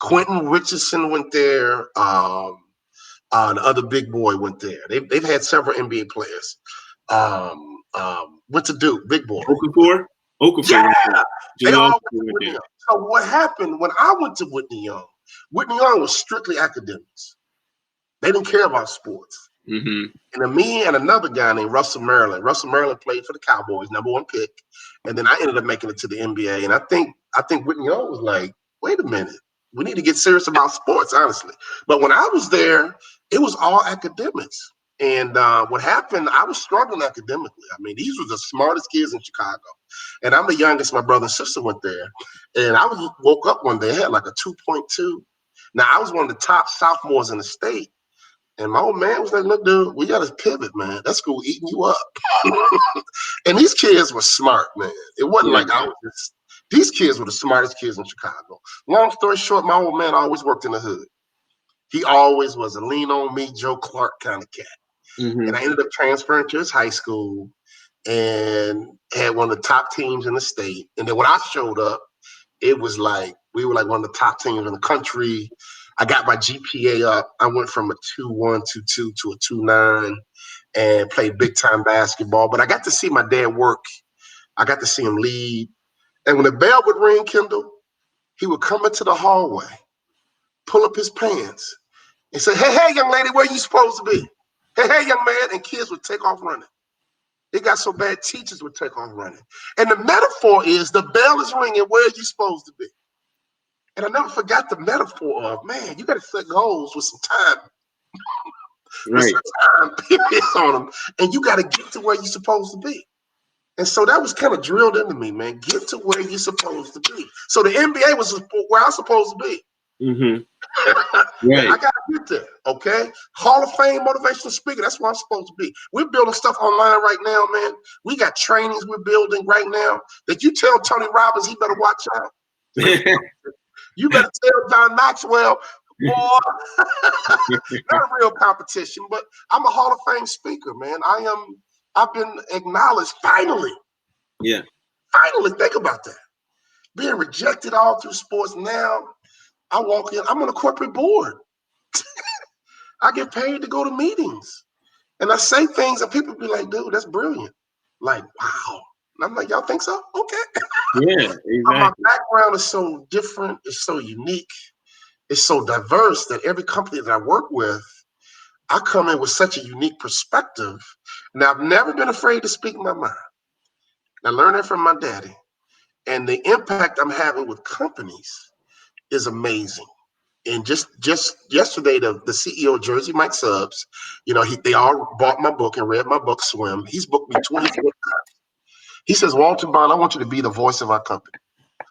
Quentin Richardson went there. The other big boy went there. They've had several NBA players. Went to Duke, big boy. Okafor? Yeah, they all went to Whitney Young. So what happened when I went to Whitney Young? Whitney Young was strictly academics. They didn't care about sports. And then me and another guy named Russell Maryland. Russell Maryland played for the Cowboys, #1 pick. And then I ended up making it to the NBA. And I think Whitney Young was like, wait a minute. We need to get serious about sports, honestly. But when I was there, it was all academics. And what happened, I was struggling academically. I mean, these were the smartest kids in Chicago. And I'm the youngest. My brother and sister went there. And I woke up one day, I had like a 2.2. Now, I was one of the top sophomores in the state. And my old man was like, look, dude, we got to pivot, man. That school eating you up. And these kids were smart, man. It wasn't like I was just, these kids were the smartest kids in Chicago. Long story short, my old man always worked in the hood. He always was a lean on me, Joe Clark kind of cat. And I ended up transferring to his high school and had one of the top teams in the state. And then when I showed up, it was like, we were like one of the top teams in the country. I got my GPA up. I went from a 2.1, 2.2 to a 2.9 and played big time basketball. But I got to see my dad work. I got to see him lead. And when the bell would ring, Kendall, he would come into the hallway, pull up his pants, and say, hey, young lady, where you supposed to be? Hey, young man. And kids would take off running. It got so bad, teachers would take off running. And the metaphor is the bell is ringing, where are you supposed to be? And I never forgot the metaphor of, man, you got to set goals with some time. With some time periods on them. And you got to get to where you're supposed to be. And so that was kind of drilled into me, man. Get to where you're supposed to be. So the NBA was where I was supposed to be. And I got to get there, okay? Hall of Fame motivational speaker, that's where I'm supposed to be. We're building stuff online right now, man. We got trainings we're building right now that you tell Tony Robbins he better watch out. You better tell John Maxwell, boy, not a real competition, but I'm a Hall of Fame speaker, man. I've been acknowledged finally. Yeah. Finally, think about that. Being rejected all through sports now. I walk in, I'm on a corporate board. I get paid to go to meetings. And I say things and people be like, dude, that's brilliant. Like, wow. And I'm like, y'all think so? Okay. Yeah, exactly. My background is so different. It's so unique. It's so diverse that every company that I work with, I come in with such a unique perspective. Now, I've never been afraid to speak my mind. I learned that from my daddy. And the impact I'm having with companies is amazing. And just yesterday, the CEO of Jersey Mike Subs, they all bought my book and read my book, Swim. He's booked me 24 times. He says, Walter Bond, I want you to be the voice of our company.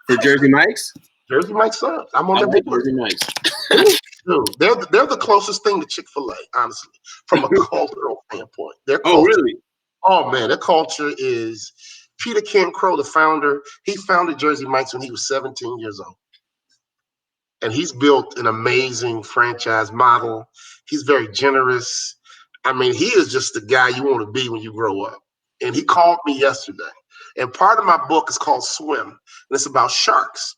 For Jersey Mike's? Jersey Mike Subs. I'm on the book. Jersey Mike's. Dude, they're the closest thing to Chick-fil-A, honestly, from a cultural standpoint. Their Oh, culture, really? oh man, their culture is Peter Ken Crow, the founder. He founded Jersey Mike's when he was 17 years old. And he's built an amazing franchise model. He's very generous. I mean, he is just the guy you want to be when you grow up. And he called me yesterday. And part of my book is called Swim, and it's about sharks.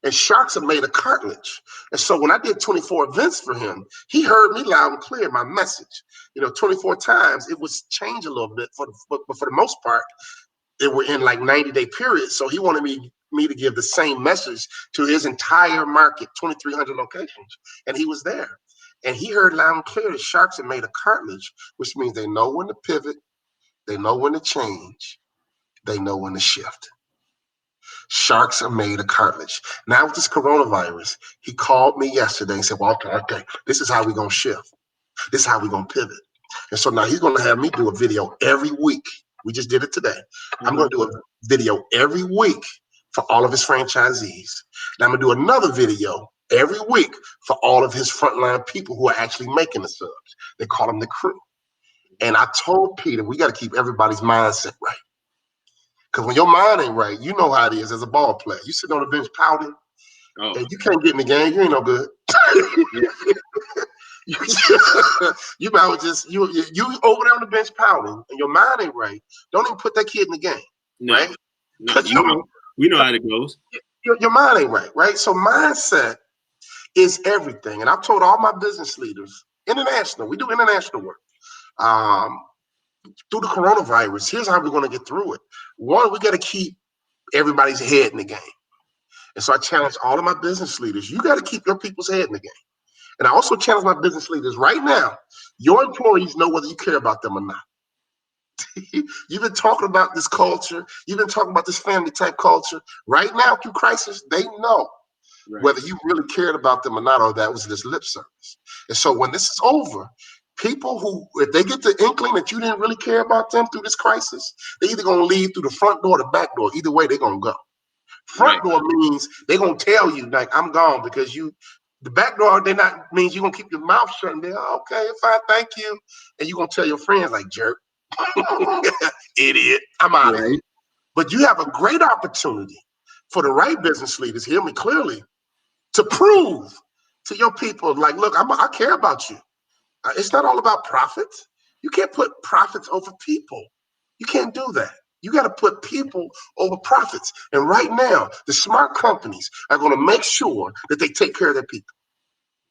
And sharks are made of cartilage. And so when I did 24 events for him, he heard me loud and clear, my message. 24 times, it was change a little bit, but for the most part, they were in like 90-day periods. So he wanted me to give the same message to his entire market, 2,300 locations. And he was there. And he heard loud and clear that sharks are made of cartilage, which means they know when to pivot, they know when to change, they know when to shift. Sharks are made of cartilage. Now with this coronavirus, he called me yesterday and said, well, okay, this is how we're going to shift. This is how we're going to pivot. And so now he's going to have me do a video every week. We just did it today. I'm going to do a video every week for all of his franchisees. And I'm going to do another video every week for all of his frontline people who are actually making the subs. They call them the crew. And I told Peter, we got to keep everybody's mindset right. Because when your mind ain't right, you know how it is as a ball player. You sit on the bench pouting, and you can't get in the game. You ain't no good. you might just you over there on the bench pouting, and your mind ain't right. Don't even put that kid in the game, right? No, we know how it goes. Your mind ain't right, right? So mindset is everything. And I've told all my business leaders, international, we do international work. Through the coronavirus, here's how we're going to get through it. One, we got to keep everybody's head in the game. And so I challenge all of my business leaders, you got to keep your people's head in the game. And I also challenge my business leaders right now, your employees know whether you care about them or not. You've been talking about this culture. You've been talking about this family type culture. Right now, through crisis, they know whether you really cared about them or not, or that was just lip service. And so when this is over, people who, if they get the inkling that you didn't really care about them through this crisis, they're either going to leave through the front door or the back door. Either way, they're going to go. Front door means they're going to tell you, like, I'm gone because the back door, means you're going to keep your mouth shut and be, okay, fine, thank you. And you're going to tell your friends, like, jerk, idiot, I'm out of here. But you have a great opportunity for the right business leaders, hear me clearly, to prove to your people, like, look, I care about you. It's not all about profits. You can't put profits over people. You can't do that. You got to put people over profits. And right now, the smart companies are going to make sure that they take care of their people.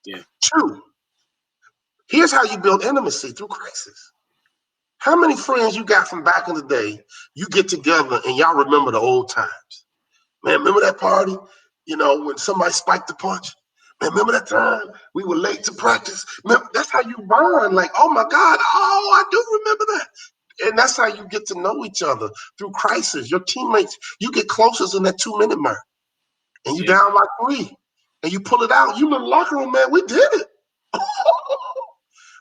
Yeah. 2, here's how you build intimacy through crisis. How many friends you got from back in the day, you get together and y'all remember the old times? Man, remember that party? When somebody spiked the punch? Man, remember that time we were late to practice? Remember, that's how you bond. Like, oh my God, I do remember that. And that's how you get to know each other through crisis. Your teammates, you get closest in that 2-minute mark. And you down by 3. And you pull it out. You in the locker room, man, we did it.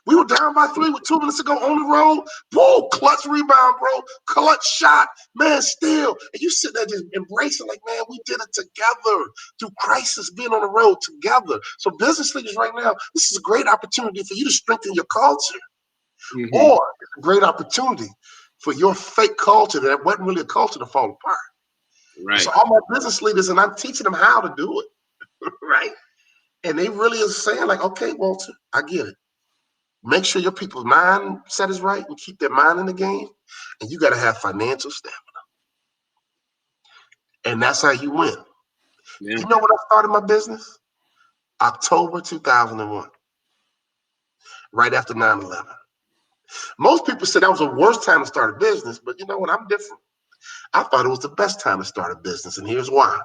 We were down by 3 with 2 minutes to go on the road. Whoa, clutch rebound, bro. Clutch shot. Man, still. And you sit there just embracing, like, man, we did it together through crisis, being on the road together. So business leaders right now, this is a great opportunity for you to strengthen your culture. Or it's a great opportunity for your fake culture that wasn't really a culture to fall apart. Right. So all my business leaders, and I'm teaching them how to do it, right? And they really are saying, like, okay, Walter, I get it. Make sure your people's mindset is right and keep their mind in the game. And you got to have financial stamina. And that's how you win. Yeah. You know when I started my business? October 2001, right after 9/11. Most people said that was the worst time to start a business, but you know what? I'm different. I thought it was the best time to start a business, and here's why.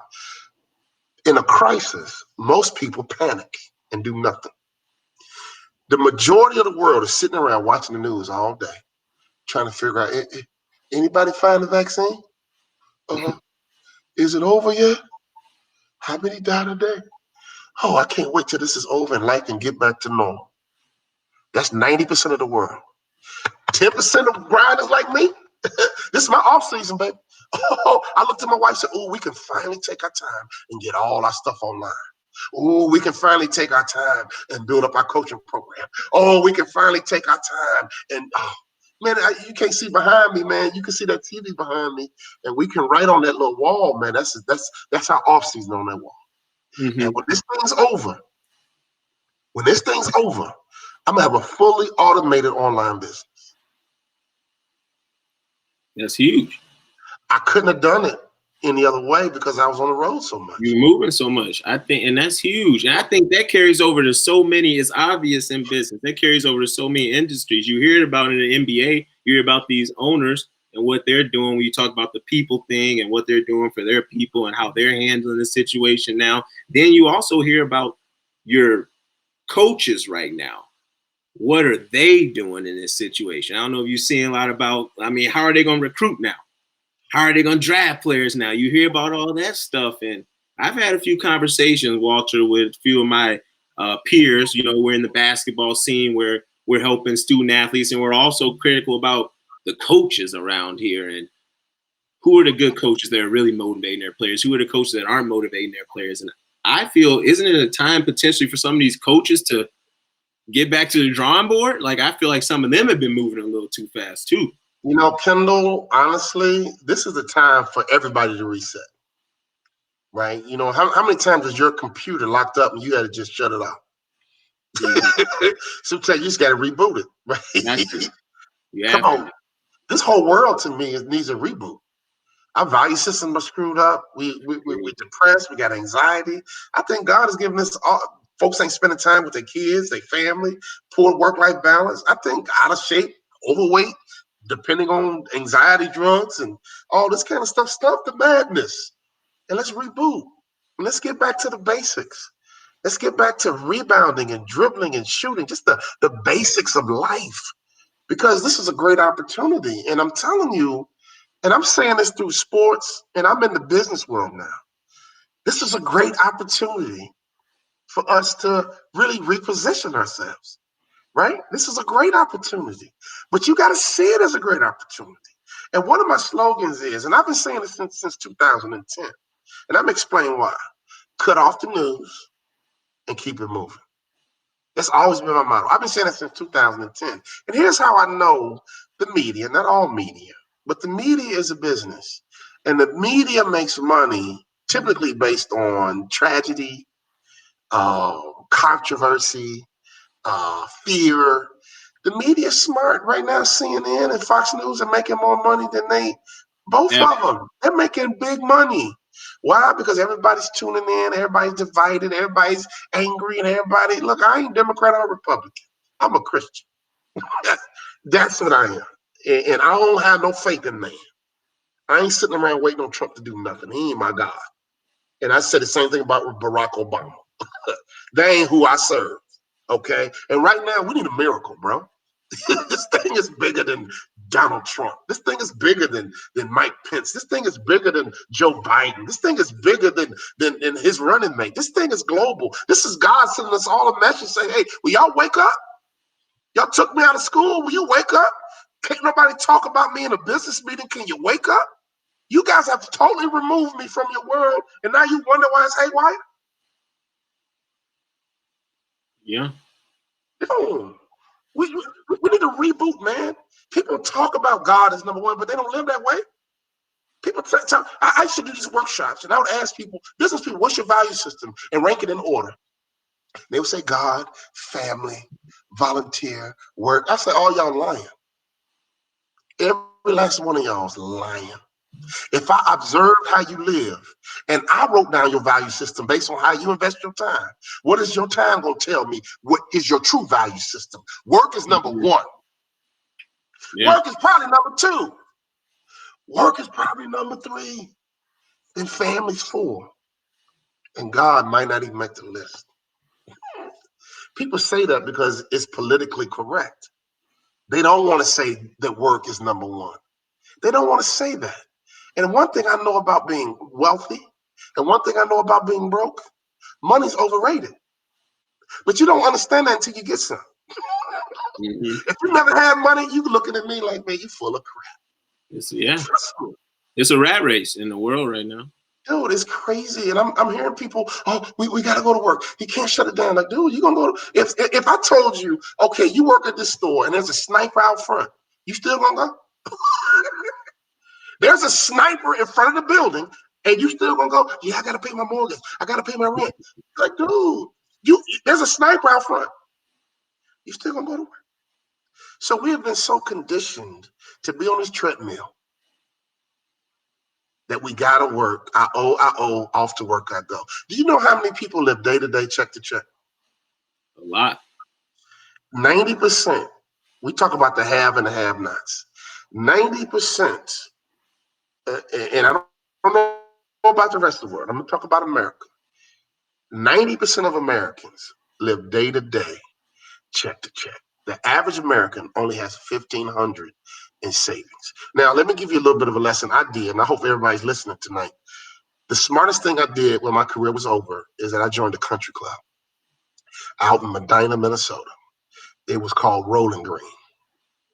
In a crisis, most people panic and do nothing. The majority of the world is sitting around watching the news all day, trying to figure out, anybody find the vaccine? Is it over yet? How many died a day? Oh, I can't wait till this is over and life can get back to normal. That's 90% of the world. 10% of grinders like me. This is my off season, baby. Oh, I looked at my wife and said, oh, we can finally take our time and get all our stuff online. Oh, we can finally take our time and build up our coaching program. Oh, we can finally take our time and man, you can't see behind me, man. You can see that TV behind me, and we can write on that little wall, man. That's our off season on that wall. Mm-hmm. And when this thing's over, I'm gonna have a fully automated online business. That's huge. I couldn't have done it any other way because I was on the road so much. You're moving so much. I think, and that's huge. And I think that carries over to so many, it's obvious in business. That carries over to so many industries. You hear about it in the NBA, you hear about these owners and what they're doing when you talk about the people thing and what they're doing for their people and how they're handling the situation now. Then you also hear about your coaches right now. What are they doing in this situation? I don't know if you're seeing a lot about, I mean, how are they going to recruit now? How are they going to draft players now? You hear about all that stuff. And I've had a few conversations, Walter, with a few of my peers. You know, we're in the basketball scene where we're helping student athletes, and we're also critical about the coaches around here and who are the good coaches that are really motivating their players? Who are the coaches that aren't motivating their players? And I feel, isn't it a time potentially for some of these coaches to get back to the drawing board? Like, I feel like some of them have been moving a little too fast too. You know, Kendall, honestly, this is the time for everybody to reset, right? You know, how many times is your computer locked up and you had to just shut it off? Mm-hmm. Sometimes you just got to reboot it, right? Come on. This whole world to me needs a reboot. Our value systems are screwed up. We're depressed. We got anxiety. I think God has given us all. Folks ain't spending time with their kids, their family, poor work-life balance. I think out of shape, overweight, depending on anxiety drugs and all this kind of stuff. Stuff the madness. And let's reboot. And let's get back to the basics. Let's get back to rebounding and dribbling and shooting, just the basics of life. Because this is a great opportunity. And I'm telling you, and I'm saying this through sports, and I'm in the business world now. This is a great opportunity for us to really reposition ourselves, right? This is a great opportunity, but you got to see it as a great opportunity. And one of my slogans is, and I've been saying this since 2010, and I'm explaining why: cut off the news and keep it moving. That's always been my motto. I've been saying it since 2010. And here's how I know the media, not all media, but the media is a business. And the media makes money typically based on tragedy, controversy, fear. The media is smart right now. CNN and Fox News are making more money than both of them. They're making big money. Why? Because everybody's tuning in, everybody's divided, everybody's angry, and everybody, look, I ain't Democrat or Republican. I'm a Christian. That's what I am. And I don't have no faith in man. I ain't sitting around waiting on Trump to do nothing. He ain't my God. And I said the same thing about Barack Obama. They ain't who I serve. Okay? And right now, we need a miracle, bro. This thing is bigger than Donald Trump. This thing is bigger than Mike Pence. This thing is bigger than Joe Biden. This thing is bigger than his running mate. This thing is global. This is God sending us all a message saying, hey, will y'all wake up? Y'all took me out of school. Will you wake up? Can't nobody talk about me in a business meeting. Can you wake up? You guys have totally removed me from your world, and now you wonder why it's haywire? Yeah. No. We need a reboot, man. People talk about God as number one, but they don't live that way. People talk. I used to do these workshops, and I would ask people, business people, what's your value system? And rank it in order. They would say God, family, volunteer, work. I say, all y'all lying. Every last one of y'all is lying. If I observed how you live and I wrote down your value system based on how you invest your time, what is your time going to tell me? What is your true value system? Work is number one. Yeah. Work is probably number two. Work is probably number three. Then family's four. And God might not even make the list. People say that because it's politically correct. They don't want to say that work is number one. They don't want to say that. And one thing I know about being wealthy, and one thing I know about being broke, money's overrated. But you don't understand that until you get some. Mm-hmm. If you never had money, you looking at me like, man, you full of crap. It's a rat race in the world right now. Dude, it's crazy. And I'm hearing people, oh, we got to go to work. You can't shut it down. Like, dude, you going to go to, if I told you, okay, you work at this store and there's a sniper out front, you still going to go? There's a sniper in front of the building and you still going to go, yeah, I got to pay my mortgage. I got to pay my rent. Like, dude, there's a sniper out front. You still going to go to work? So we have been so conditioned to be on this treadmill that we gotta work. I owe, off to work I go. Do you know how many people live day to day, check to check? A lot. 90%. We talk about the have and the have nots. 90%, and I don't know about the rest of the world. I'm gonna talk about America. 90% of Americans live day to day, check to check. The average American only has 1,500 in savings. Now, let me give you a little bit of a lesson I did, and I hope everybody's listening tonight. The smartest thing I did when my career was over is that I joined a country club out in Medina, Minnesota. It was called Rolling Green.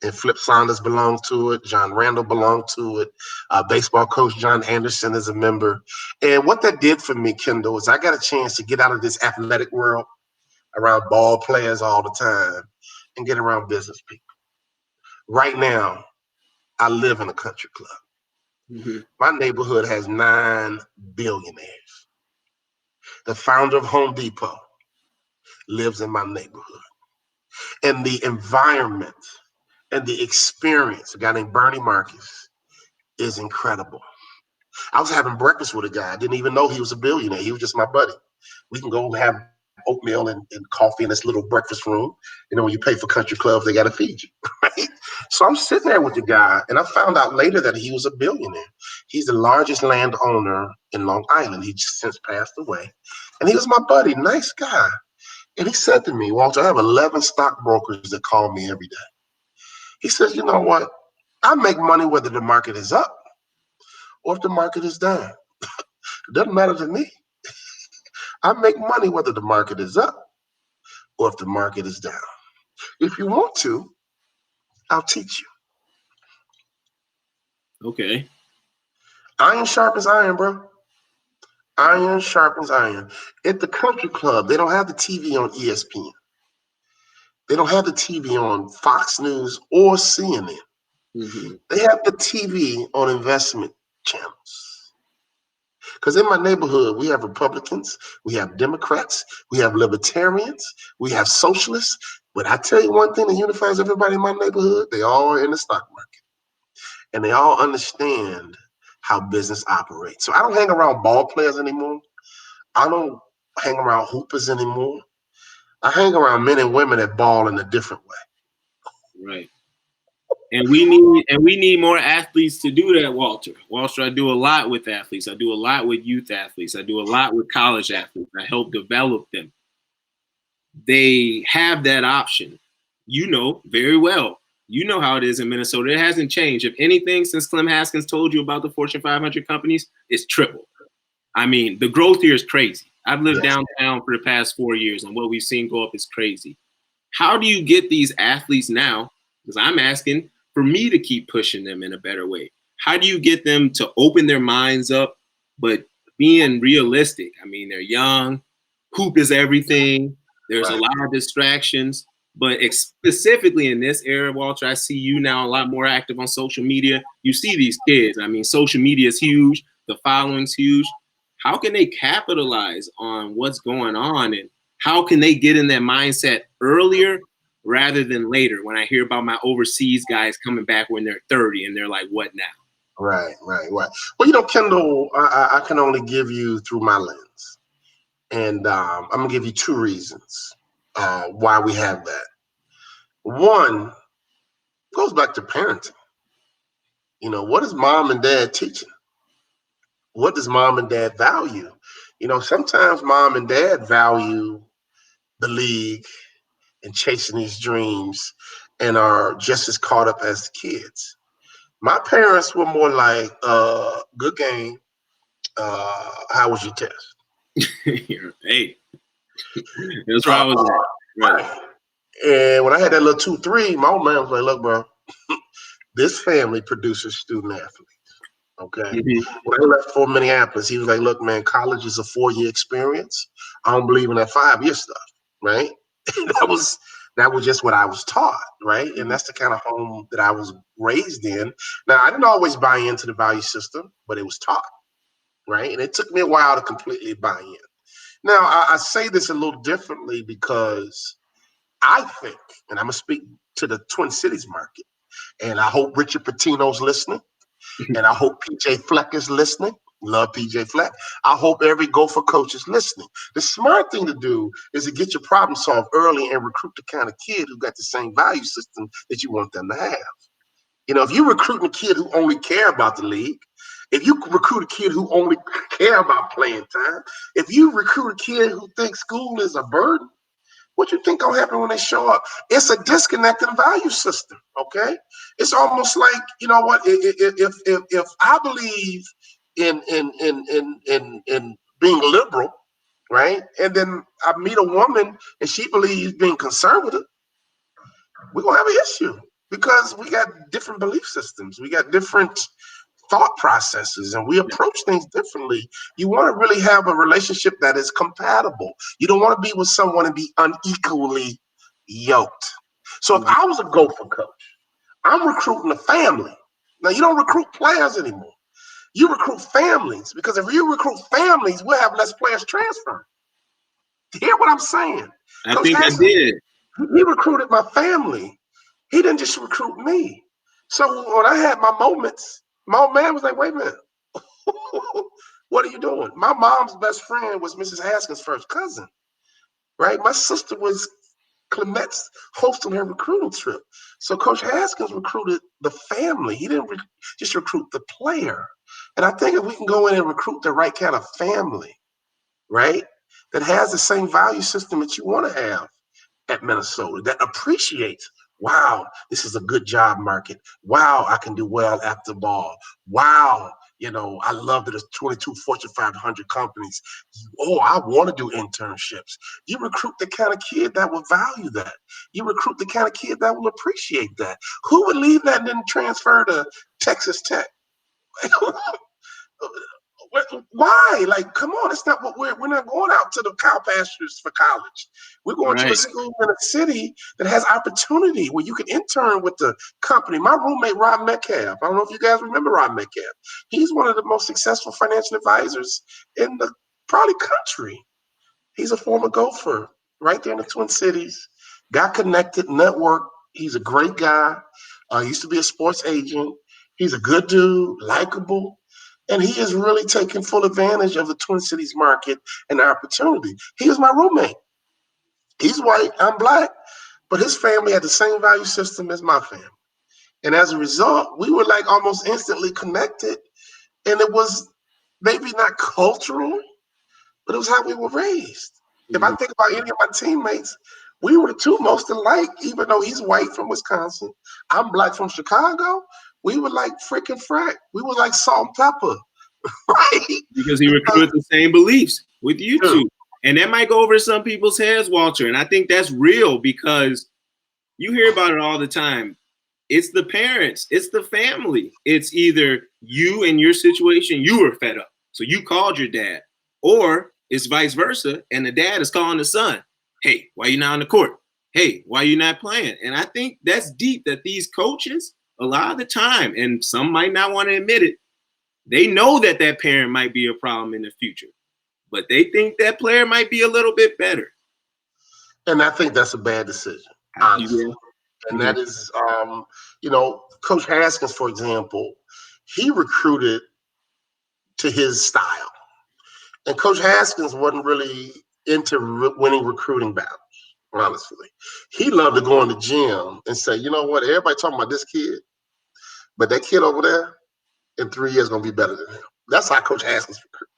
And Flip Saunders belonged to it. John Randall belonged to it. Baseball coach John Anderson is a member. And what that did for me, Kendall, is I got a chance to get out of this athletic world around ball players all the time and get around business people. Right now, I live in a country club. Mm-hmm. My neighborhood has 9 billionaires. The founder of Home Depot lives in my neighborhood. And the environment and the experience, a guy named Bernie Marcus, is incredible. I was having breakfast with a guy. I didn't even know he was a billionaire. He was just my buddy. We can go have oatmeal and coffee in this little breakfast room. You know, when you pay for country clubs, they got to feed you, right? So I'm sitting there with the guy, and I found out later that he was a billionaire. He's the largest landowner in Long Island. He just since passed away. And he was my buddy, nice guy. And he said to me, Walter, I have 11 stockbrokers that call me every day. He says, you know what? I make money whether the market is up or if the market is down. It doesn't matter to me. I make money whether the market is up or if the market is down. If you want to, I'll teach you. Okay. Iron sharpens iron, bro. Iron sharpens iron. At the country club, they don't have the TV on ESPN. They don't have the TV on Fox News or CNN. Mm-hmm. They have the TV on investment channels. Because in my neighborhood, we have Republicans, we have Democrats, we have Libertarians, we have Socialists. But I tell you one thing that unifies everybody in my neighborhood, they all are in the stock market. And they all understand how business operates. So I don't hang around ball players anymore. I don't hang around hoopers anymore. I hang around men and women that ball in a different way. Right. And we need more athletes to do that, Walter. Walter, I do a lot with athletes. I do a lot with youth athletes. I do a lot with college athletes. I help develop them. They have that option. You know very well. You know how it is in Minnesota. It hasn't changed. If anything, since Clem Haskins told you about the Fortune 500 companies, it's tripled. I mean, the growth here is crazy. I've lived downtown for the past 4 years, and what we've seen go up is crazy. How do you get these athletes now? Because I'm asking for me to keep pushing them in a better way. How do you get them to open their minds up, but being realistic? I mean, they're young. Hoop is everything. There's a lot of distractions. But specifically in this era, Walter, I see you now a lot more active on social media. You see these kids. I mean, social media is huge. The following's huge. How can they capitalize on what's going on? And how can they get in that mindset earlier rather than later? When I hear about my overseas guys coming back when they're 30 and they're like, what now? Right. Well, you know, Kendall, I can only give you through my lens. And I'm going to give you 2 reasons why we have that. One goes back to parenting. You know, what is mom and dad teaching? What does mom and dad value? You know, sometimes mom and dad value the league and chasing these dreams and are just as caught up as the kids. My parents were more like, good game. How was your test? Hey, that's where I was at. Right. And when I had that little 2-3, my old man was like, look, bro, this family produces student athletes. Okay. Mm-hmm. When I left for Minneapolis, he was like, look, man, college is a 4-year experience. I don't believe in that 5-year stuff. Right. that was just what I was taught. Right. And that's the kind of home that I was raised in. Now, I didn't always buy into the value system, but it was taught. Right. And it took me a while to completely buy in. Now, I say this a little differently because I think, and I'm going to speak to the Twin Cities market, and I hope Richard Pitino's listening. And I hope PJ Fleck is listening. Love PJ Fleck. I hope every Gopher coach is listening. The smart thing to do is to get your problem solved early and recruit the kind of kid who got the same value system that you want them to have. You know, if you recruit a kid who only care about the league, if you recruit a kid who only care about playing time, if you recruit a kid who thinks school is a burden, what you think gonna happen when they show up? It's a disconnected value system. Okay, it's almost like, you know what? If I believe in being liberal, right, and then I meet a woman and she believes being conservative, we're gonna have an issue because we got different belief systems. We got different thought processes and we approach things differently. You want to really have a relationship that is compatible. You don't want to be with someone and be unequally yoked. So if I was a Gopher coach, I'm recruiting a family. Now, you don't recruit players anymore. You recruit families, because if you recruit families, we'll have less players transfer. Hear what I'm saying? I Coach think I Hassan, did. he recruited my family. He didn't just recruit me. So when I had my moments, my old man was like, wait a minute. What are you doing? My mom's best friend was Mrs. Haskins' first cousin, right? My sister was Clemette's host on her recruiting trip. So Coach Haskins recruited the family. He didn't just recruit the player. And I think if we can go in and recruit the right kind of family, right, that has the same value system that you want to have at Minnesota, that appreciates, wow, this is a good job market. Wow, I can do well after ball. Wow, you know, I love that there's 22 Fortune 500 companies. Oh, I want to do internships. You recruit the kind of kid that will value that. You recruit the kind of kid that will appreciate that. Who would leave that and then transfer to Texas Tech? Why? Like, come on, it's not what we're not going out to the cow pastures for college. We're going to a Right. school in a city that has opportunity where you can intern with the company. My roommate, Rob Metcalf, I don't know if you guys remember Rob Metcalf. He's one of the most successful financial advisors in the probably country. He's a former Gopher right there in the Twin Cities. Got connected, networked. He's a great guy. He used to be a sports agent. He's a good dude, likable. And he is really taking full advantage of the Twin Cities market and the opportunity. He was my roommate. He's white, I'm black, but his family had the same value system as my family. And as a result, we were like almost instantly connected. And it was maybe not cultural, but it was how we were raised. If I think about any of my teammates, we were the two most alike, even though he's white from Wisconsin, I'm black from Chicago. We were like freaking frack. We were like salt and pepper, right? Because he recruited the same beliefs with you Dude, two. And that might go over some people's heads, Walter. And I think that's real because you hear about it all the time. It's the parents, it's the family. It's either you and your situation, you were fed up. So you called your dad, or it's vice versa. And the dad is calling the son. Hey, why you not on the court? Hey, why you not playing? And I think that's deep that these coaches, a lot of the time, and some might not want to admit it, they know that that parent might be a problem in the future, but they think that player might be a little bit better. and I think that's a bad decision, honestly. And that is, you know, Coach Haskins, for example, he recruited to his style. And Coach Haskins wasn't really into winning recruiting battles, honestly. He loved to go in the gym and say, you know what, everybody talking about this kid, but that kid over there in 3 years is going to be better than him. That's how Coach Haskins recruited.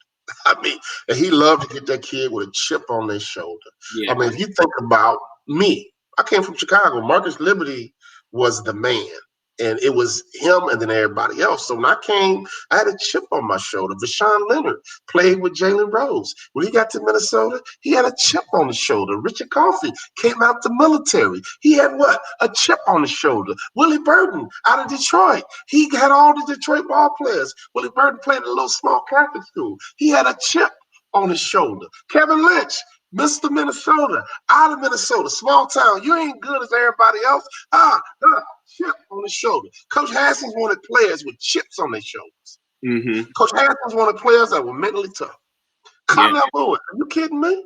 I mean, and he loved to get that kid with a chip on their shoulder. Yeah. I mean, if you think about me, I came from Chicago. Marcus Liberty was the man. And it was him and then everybody else. So when I came, I had a chip on my shoulder. Vashawn Leonard played with Jalen Rose. When he got to Minnesota, he had a chip on his shoulder. Richard Coffey came out the military. He had what? A chip on his shoulder. Willie Burton out of Detroit. He had all the Detroit ball players. Willie Burton played at a little small Catholic school. He had a chip on his shoulder. Kevin Lynch, Mr. Minnesota, out of Minnesota, small town. You ain't good as everybody else. Chip on his shoulder. Coach Haskins wanted players with chips on their shoulders. Mm-hmm. Coach Haskins wanted players that were mentally tough. Connell Lewis, are you kidding me?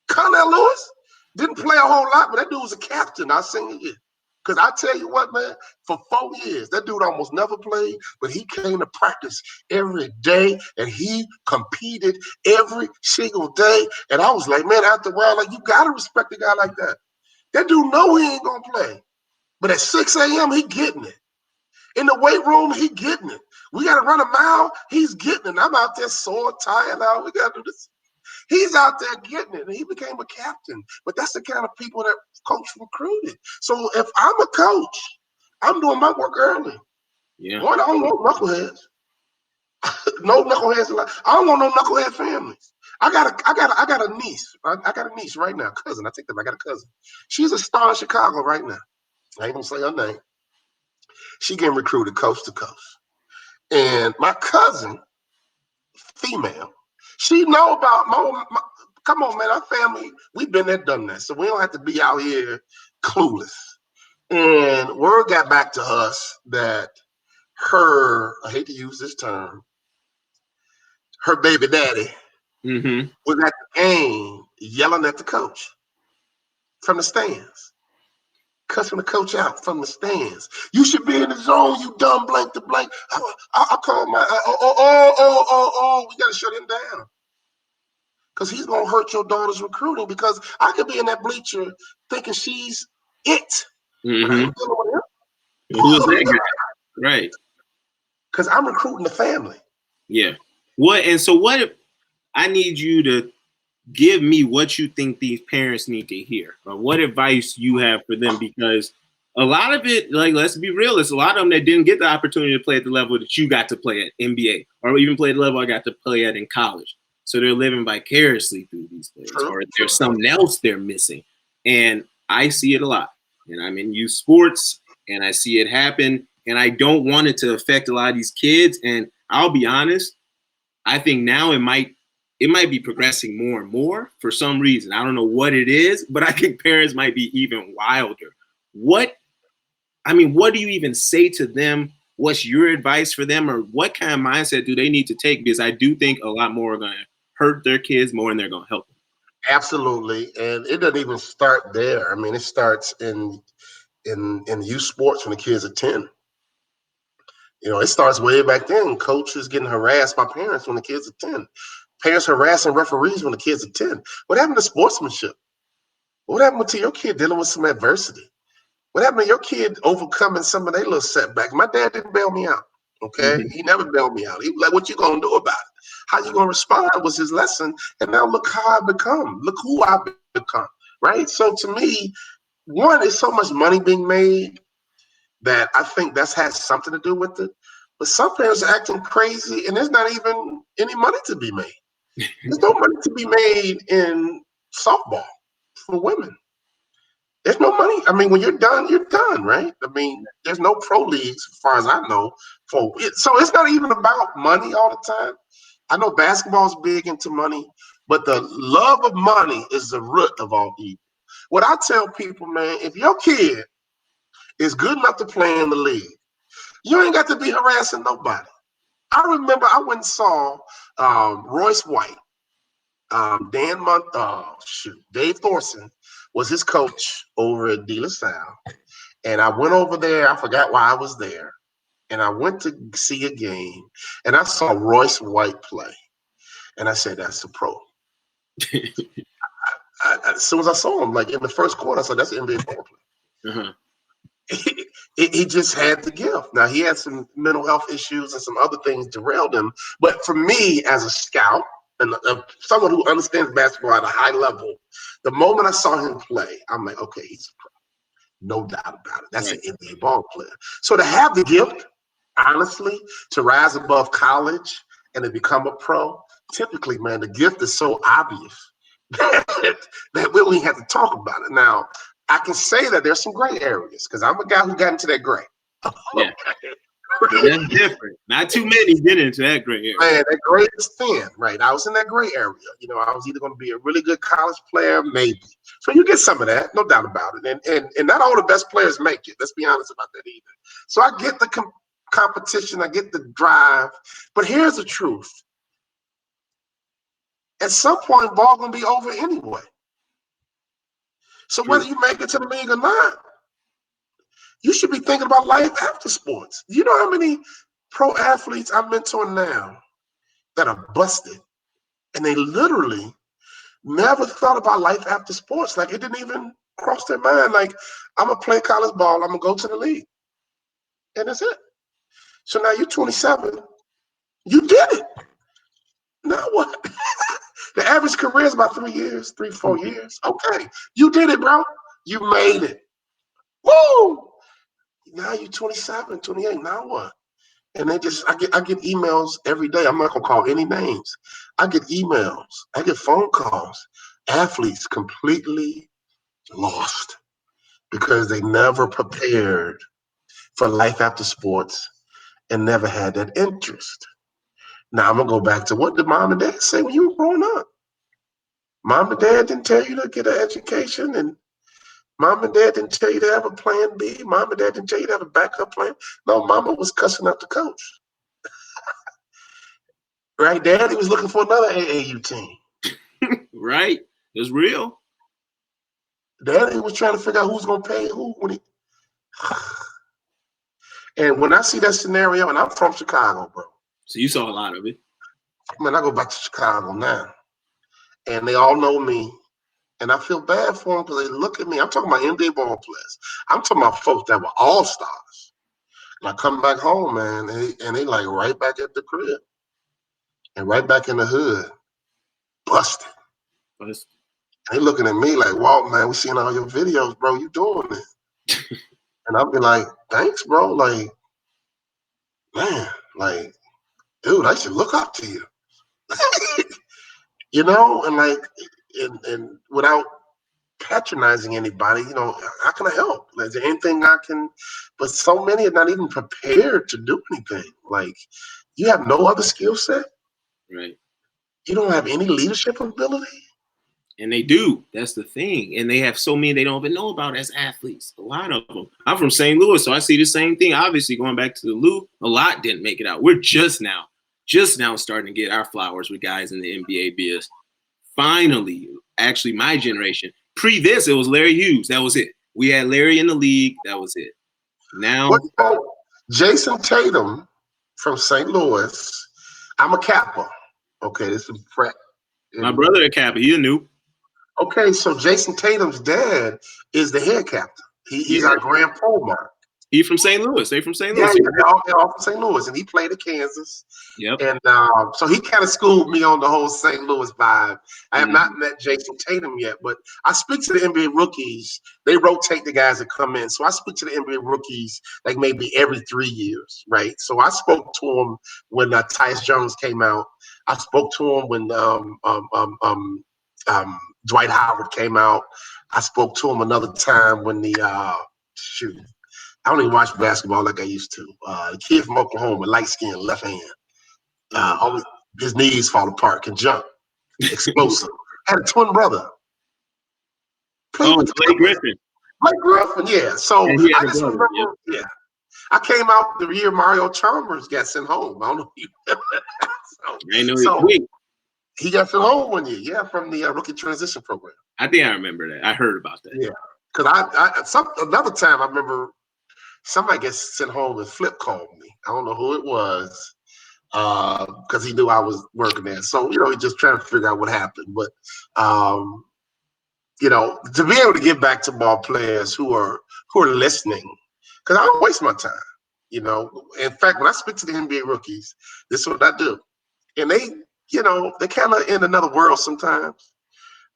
Connell Lewis didn't play a whole lot, but that dude was a captain our senior year. Because I tell you what, man, for 4 years, that dude almost never played, but he came to practice every day, and he competed every single day. And I was like, man, after a while, like, you got to respect a guy like that. That dude know he ain't going to play. But at 6 a.m., he getting it. In the weight room, he getting it. We got to run a mile, he's getting it. I'm out there sore, tired now. We got to do this. He's out there getting it, and he became a captain. But that's the kind of people that coach recruited. So if I'm a coach, I'm doing my work early. Yeah. One, I don't want knuckleheads. No knuckleheads. I don't want no knucklehead families. I got a niece. I got a niece right now, cousin. I got a cousin. She's a star in Chicago right now. I ain't gonna say her name. She getting recruited coast to coast. And my cousin, female, she know about my come on, man, our family, we've been there, done that. So we don't have to be out here clueless. And word got back to us that her, I hate to use this term, her baby daddy was at the game yelling at the coach from the stands. Cussing the coach out from the stands. You should be in the zone, you dumb blank to blank. I call my, we got to shut him down. Because he's going to hurt your daughter's recruiting, because I could be in that bleacher thinking she's it. But I ain't dealing with him. Who is that guy? Right. Because I'm recruiting the family. Yeah. What if I need you to give me what you think these parents need to hear, or what advice you have for them, because a lot of it, like, let's be real, it's a lot of them that didn't get the opportunity to play at the level that you got to play at NBA, or even play at the level I got to play at in college. So they're living vicariously through these things, or there's something else they're missing. And I see it a lot. And I'm in youth sports, and I see it happen, and I don't want it to affect a lot of these kids. And I'll be honest, I think now it might be progressing more and more for some reason. I don't know what it is, but I think parents might be even wilder. What do you even say to them? What's your advice for them, or what kind of mindset do they need to take? Because I do think a lot more are going to hurt their kids more than they're going to help them. Absolutely. And it doesn't even start there. I mean, it starts in youth sports when the kids are 10. You know, it starts way back then. Coaches getting harassed by parents when the kids are 10. Parents harassing referees when the kids are 10. What happened to sportsmanship? What happened to your kid dealing with some adversity? What happened to your kid overcoming some of their little setbacks? My dad didn't bail me out, okay? He never bailed me out. He was like, what you gonna do about it? How you gonna respond was his lesson. And now look how I've become. Look who I've become, right? So to me, one, there's so much money being made that I think that has something to do with it. But some parents are acting crazy, and there's not even any money to be made. There's no money to be made in softball for women. There's no money. I mean, when you're done, right? I mean, there's no pro leagues, as far as I know, for it. So it's not even about money all the time. I know basketball's big into money, but the love of money is the root of all evil. What I tell people, man, if your kid is good enough to play in the league, you ain't got to be harassing nobody. I remember I went and saw Royce White, Dave Thorson was his coach over at De La Salle. And I went over there. I forgot why I was there. And I went to see a game, and I saw Royce White play. And I said, that's a pro. As soon as I saw him, like in the first quarter, I said, that's an NBA ball player. He just had the gift. Now, he had some mental health issues and some other things derailed him. But for me, as a scout and someone who understands basketball at a high level, the moment I saw him play, I'm like, okay, he's a pro. No doubt about it. That's an NBA ball player. So to have the gift, honestly, to rise above college and to become a pro, typically, man, the gift is so obvious that we don't even have to talk about it. Now, I can say that there's some gray areas because I'm a guy who got into that gray. Yeah. But that's different. Not too many get into that gray area. Man, that gray is thin, right? I was in that gray area. You know, I was either going to be a really good college player, maybe. So you get some of that, no doubt about it. And not all the best players make it. Let's be honest about that either. So I get the competition, I get the drive. But here's the truth. At some point, ball going to be over anyway. So whether you make it to the league or not, you should be thinking about life after sports. You know how many pro athletes I mentor now that are busted, and they literally never thought about life after sports. Like, it didn't even cross their mind. Like, I'm going to play college ball. I'm going to go to the league. And that's it. So now you're 27. You did it. Now what? The average career is about 3 years, 4 years. Okay. You did it, bro. You made it. Woo! Now you're 27, 28. Now what? And I get emails every day. I'm not going to call any names. I get emails. I get phone calls. Athletes completely lost because they never prepared for life after sports and never had that interest. Now I'm gonna go back to, what did mom and dad say when you were growing up? Mom and dad didn't tell you to get an education, and mom and dad didn't tell you to have a plan B. Mom and dad didn't tell you to have a backup plan. No, mama was cussing out the coach. Right? Daddy was looking for another AAU team. Right? It's real. Daddy was trying to figure out who's gonna pay who when he. And when I see that scenario, and I'm from Chicago, bro. So you saw a lot of it. Man, I go back to Chicago now, and they all know me, and I feel bad for them because they look at me. I'm talking about NBA ball players. I'm talking about folks that were all stars. And I come back home, man, and they like right back at the crib, and right back in the hood, busted. And they looking at me like, "Walt, man, we seen all your videos, bro. You doing it?" And I'll be like, "Thanks, bro. Like, man, like, dude, I should look up to you." You know, and like, and without patronizing anybody, you know, how can I help? Is there anything I can? But so many are not even prepared to do anything. Like, you have no other skill set. Right. You don't have any leadership ability. And they do. That's the thing. And they have so many they don't even know about as athletes. A lot of them. I'm from St. Louis, so I see the same thing. Obviously, going back to the Lou, a lot didn't make it out. We're just now starting to get our flowers with guys in the NBA biz. Finally, actually, my generation. Pre this, it was Larry Hughes. That was it. We had Larry in the league. That was it. Now, Jason Tatum from St. Louis. I'm a Kappa. Okay, this is prep. My brother a Kappa. He knew. Okay, so Jason Tatum's dad is the head captain. He's our grand pole mark. He's from St. Louis. They're from St. Louis. Yeah, they're all from St. Louis, and he played at Kansas. Yep. And so he kind of schooled me on the whole St. Louis vibe. I have not met Jason Tatum yet, but I speak to the NBA rookies. They rotate the guys that come in. So I speak to the NBA rookies like maybe every 3 years, right? So I spoke to him when Tyus Jones came out. I spoke to him when Dwight Howard came out. I spoke to him another time when I don't even watch basketball like I used to. The kid from Oklahoma, light skin, left hand. His knees fall apart, can jump, explosive. Had a twin brother. Blake Griffin. Blake Griffin, yeah. So I just remember, I came out the year Mario Chalmers got sent home. I don't know if you remember that. He got sent home 1 year, from the rookie transition program. I think I remember that. I heard about that. Yeah, because another time I remember somebody gets sent home and Flip called me. I don't know who it was because he knew I was working there. So, you know, he just trying to figure out what happened. But, you know, to be able to get back to ball players who are listening, because I don't waste my time. You know, in fact, when I speak to the NBA rookies, this is what I do. And they, you know, they're kind of in another world sometimes.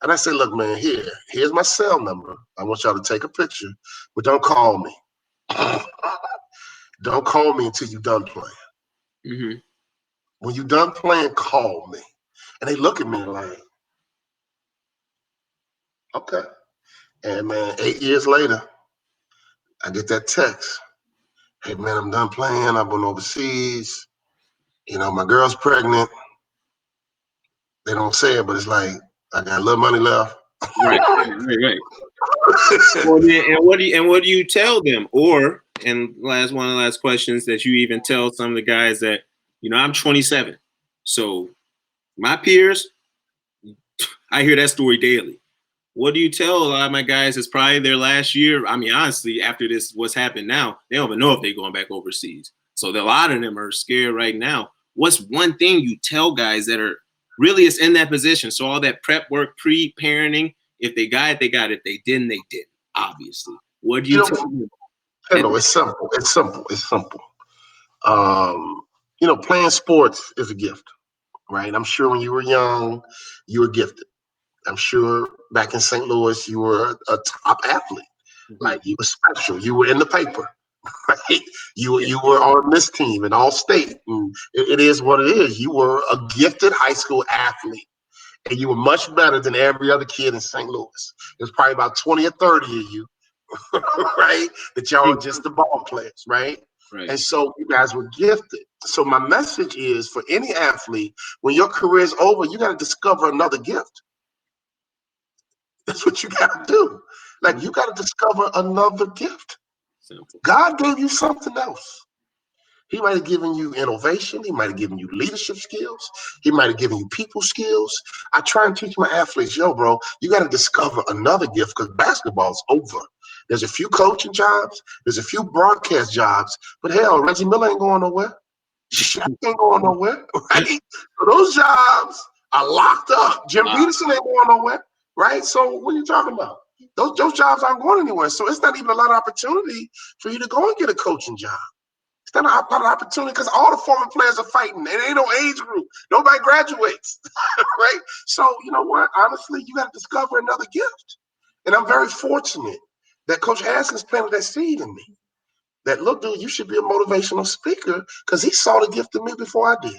And I say, look, man, here's my cell number. I want y'all to take a picture, but don't call me. Don't call me until you're done playing. Mm-hmm. When you're done playing, call me. And they look at me like, okay. And man, 8 years later, I get that text. Hey, man, I'm done playing. I've been overseas. You know, my girl's pregnant. They don't say it, but it's like, I got a little money left. Right. Well, then, and what do you tell them? Or, and one of the last questions that you even tell some of the guys that, I'm 27. So my peers, I hear that story daily. What do you tell a lot of my guys? It's probably their last year. I mean, honestly, after this, what's happened now, they don't even know if they're going back overseas. So a lot of them are scared right now. What's one thing you tell guys that are really is in that position? So all that prep work, pre-parenting, if they got it, they got it. If they didn't, they didn't, obviously. What do you tell them? It's simple. It's simple. It's simple. Playing sports is a gift, right? I'm sure when you were young, you were gifted. I'm sure back in St. Louis, you were a top athlete. Mm-hmm. Like you were special. You were in the paper, right? You were on this team in all state. And it is what it is. You were a gifted high school athlete. And you were much better than every other kid in St. Louis. There's probably about 20 or 30 of you, right? That y'all are just the ball players, right? Right. And so you guys were gifted. So my message is for any athlete, when your career is over, you got to discover another gift. That's what you got to do. Like you got to discover another gift. Simple. God gave you something else. He might have given you innovation. He might have given you leadership skills. He might have given you people skills. I try and teach my athletes, bro, you got to discover another gift because basketball's over. There's a few coaching jobs. There's a few broadcast jobs. But hell, Reggie Miller ain't going nowhere. Shaq ain't going nowhere, right? So those jobs are locked up. Jim Peterson ain't going nowhere, right? So what are you talking about? Those jobs aren't going anywhere. So it's not even a lot of opportunity for you to go and get a coaching job. It's not a lot of opportunity because all the former players are fighting. It ain't no age group. Nobody graduates, right? So you know what? Honestly, you got to discover another gift. And I'm very fortunate that Coach Haskins planted that seed in me. That, look, dude, you should be a motivational speaker because he saw the gift in me before I did.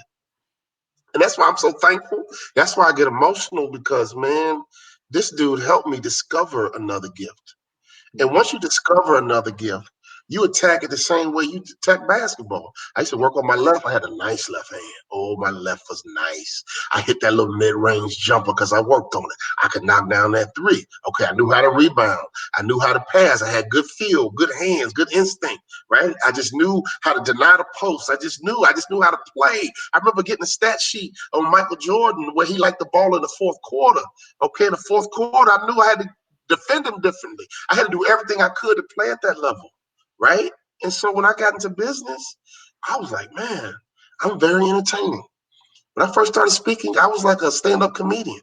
And that's why I'm so thankful. That's why I get emotional because, man, this dude helped me discover another gift. And once you discover another gift, you attack it the same way you attack basketball. I used to work on my left. I had a nice left hand. Oh, my left was nice. I hit that little mid-range jumper because I worked on it. I could knock down that three. Okay, I knew how to rebound. I knew how to pass. I had good feel, good hands, good instinct, right? I just knew how to deny the post. I just knew how to play. I remember getting a stat sheet on Michael Jordan where he liked the ball in the fourth quarter. Okay, in the fourth quarter, I knew I had to defend him differently. I had to do everything I could to play at that level, right? And so when I got into business, I was like, man, I'm very entertaining. When I first started speaking, I was like a stand-up comedian.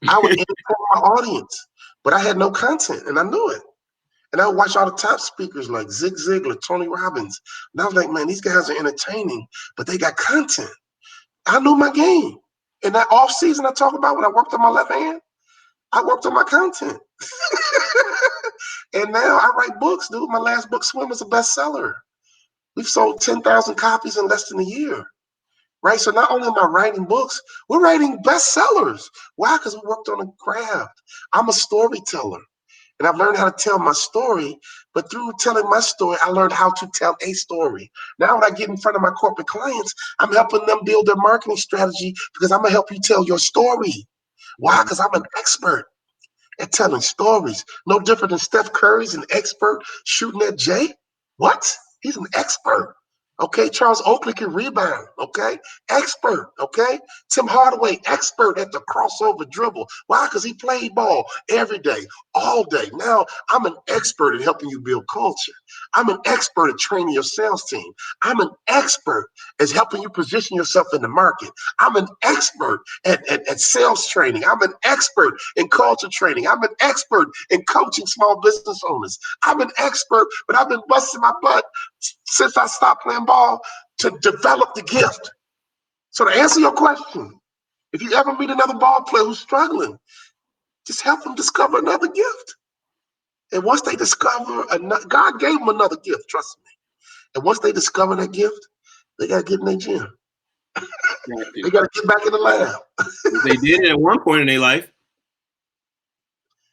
I would entertain my audience, but I had no content, and I knew it. And I would watch all the top speakers like Zig Ziglar, Tony Robbins, and I was like, man, these guys are entertaining, but they got content. I knew my game. In that off season I talk about when I worked on my left hand, I worked on my content. And now I write books, dude. My last book, Swim, is a bestseller. We've sold 10,000 copies in less than a year, right? So not only am I writing books, we're writing bestsellers. Why? Because we worked on a craft. I'm a storyteller, and I've learned how to tell my story. But through telling my story, I learned how to tell a story. Now when I get in front of my corporate clients, I'm helping them build their marketing strategy because I'm going to help you tell your story. Why? Because I'm an expert at telling stories. No different than Steph Curry's an expert shooting at Jay. What? He's an expert. Okay, Charles Oakley can rebound. Okay, expert. Okay, Tim Hardaway, expert at the crossover dribble. Why? Because he played ball every day, all day. Now I'm an expert at helping you build culture. I'm an expert at training your sales team. I'm an expert at helping you position yourself in the market. I'm an expert at sales training. I'm an expert in culture training. I'm an expert in coaching small business owners. I'm an expert, but I've been busting my butt since I stopped playing ball to develop the gift. So to answer your question, if you ever meet another ball player who's struggling, Just help them discover another gift. And once they discover God gave them another gift, trust me. And once they discover that gift, they got to get in their gym. They got to get back in the lab. They did it at one point in their life.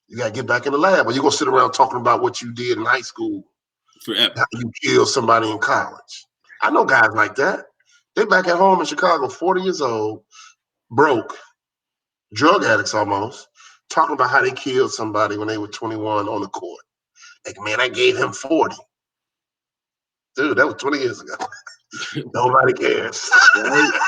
You got to get back in the lab, or you're going to sit around talking about what you did in high school. Forever. How you killed somebody in college. I know guys like that. They back at home in Chicago, 40 years old, broke, drug addicts almost, talking about how they killed somebody when they were 21 on the court. Like, man, I gave him 40. Dude, that was 20 years ago. Nobody cares. Right?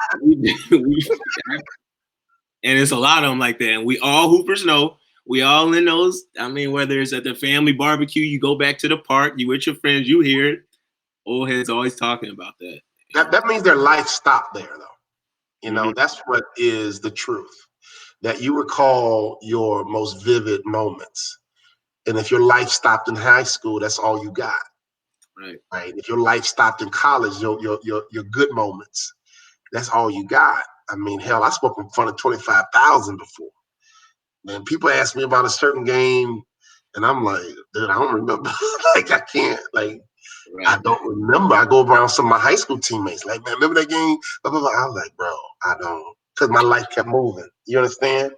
And it's a lot of them like that. And we all hoopers know. We all in those. I mean, whether it's at the family barbecue, you go back to the park, you with your friends, you hear it. Old heads always talking about that. That means their life stopped there, though. You know, that's what is the truth. That you recall your most vivid moments. And if your life stopped in high school, that's all you got. Right. If your life stopped in college, your good moments, that's all you got. I mean, hell, I spoke in front of 25,000 before. Man, people ask me about a certain game, and I'm like, dude, I don't remember. Like, I can't. Like, I don't remember. I go around some of my high school teammates. Like, man, remember that game? Blah, blah, blah. I was like, bro, I don't. Because my life kept moving. You understand?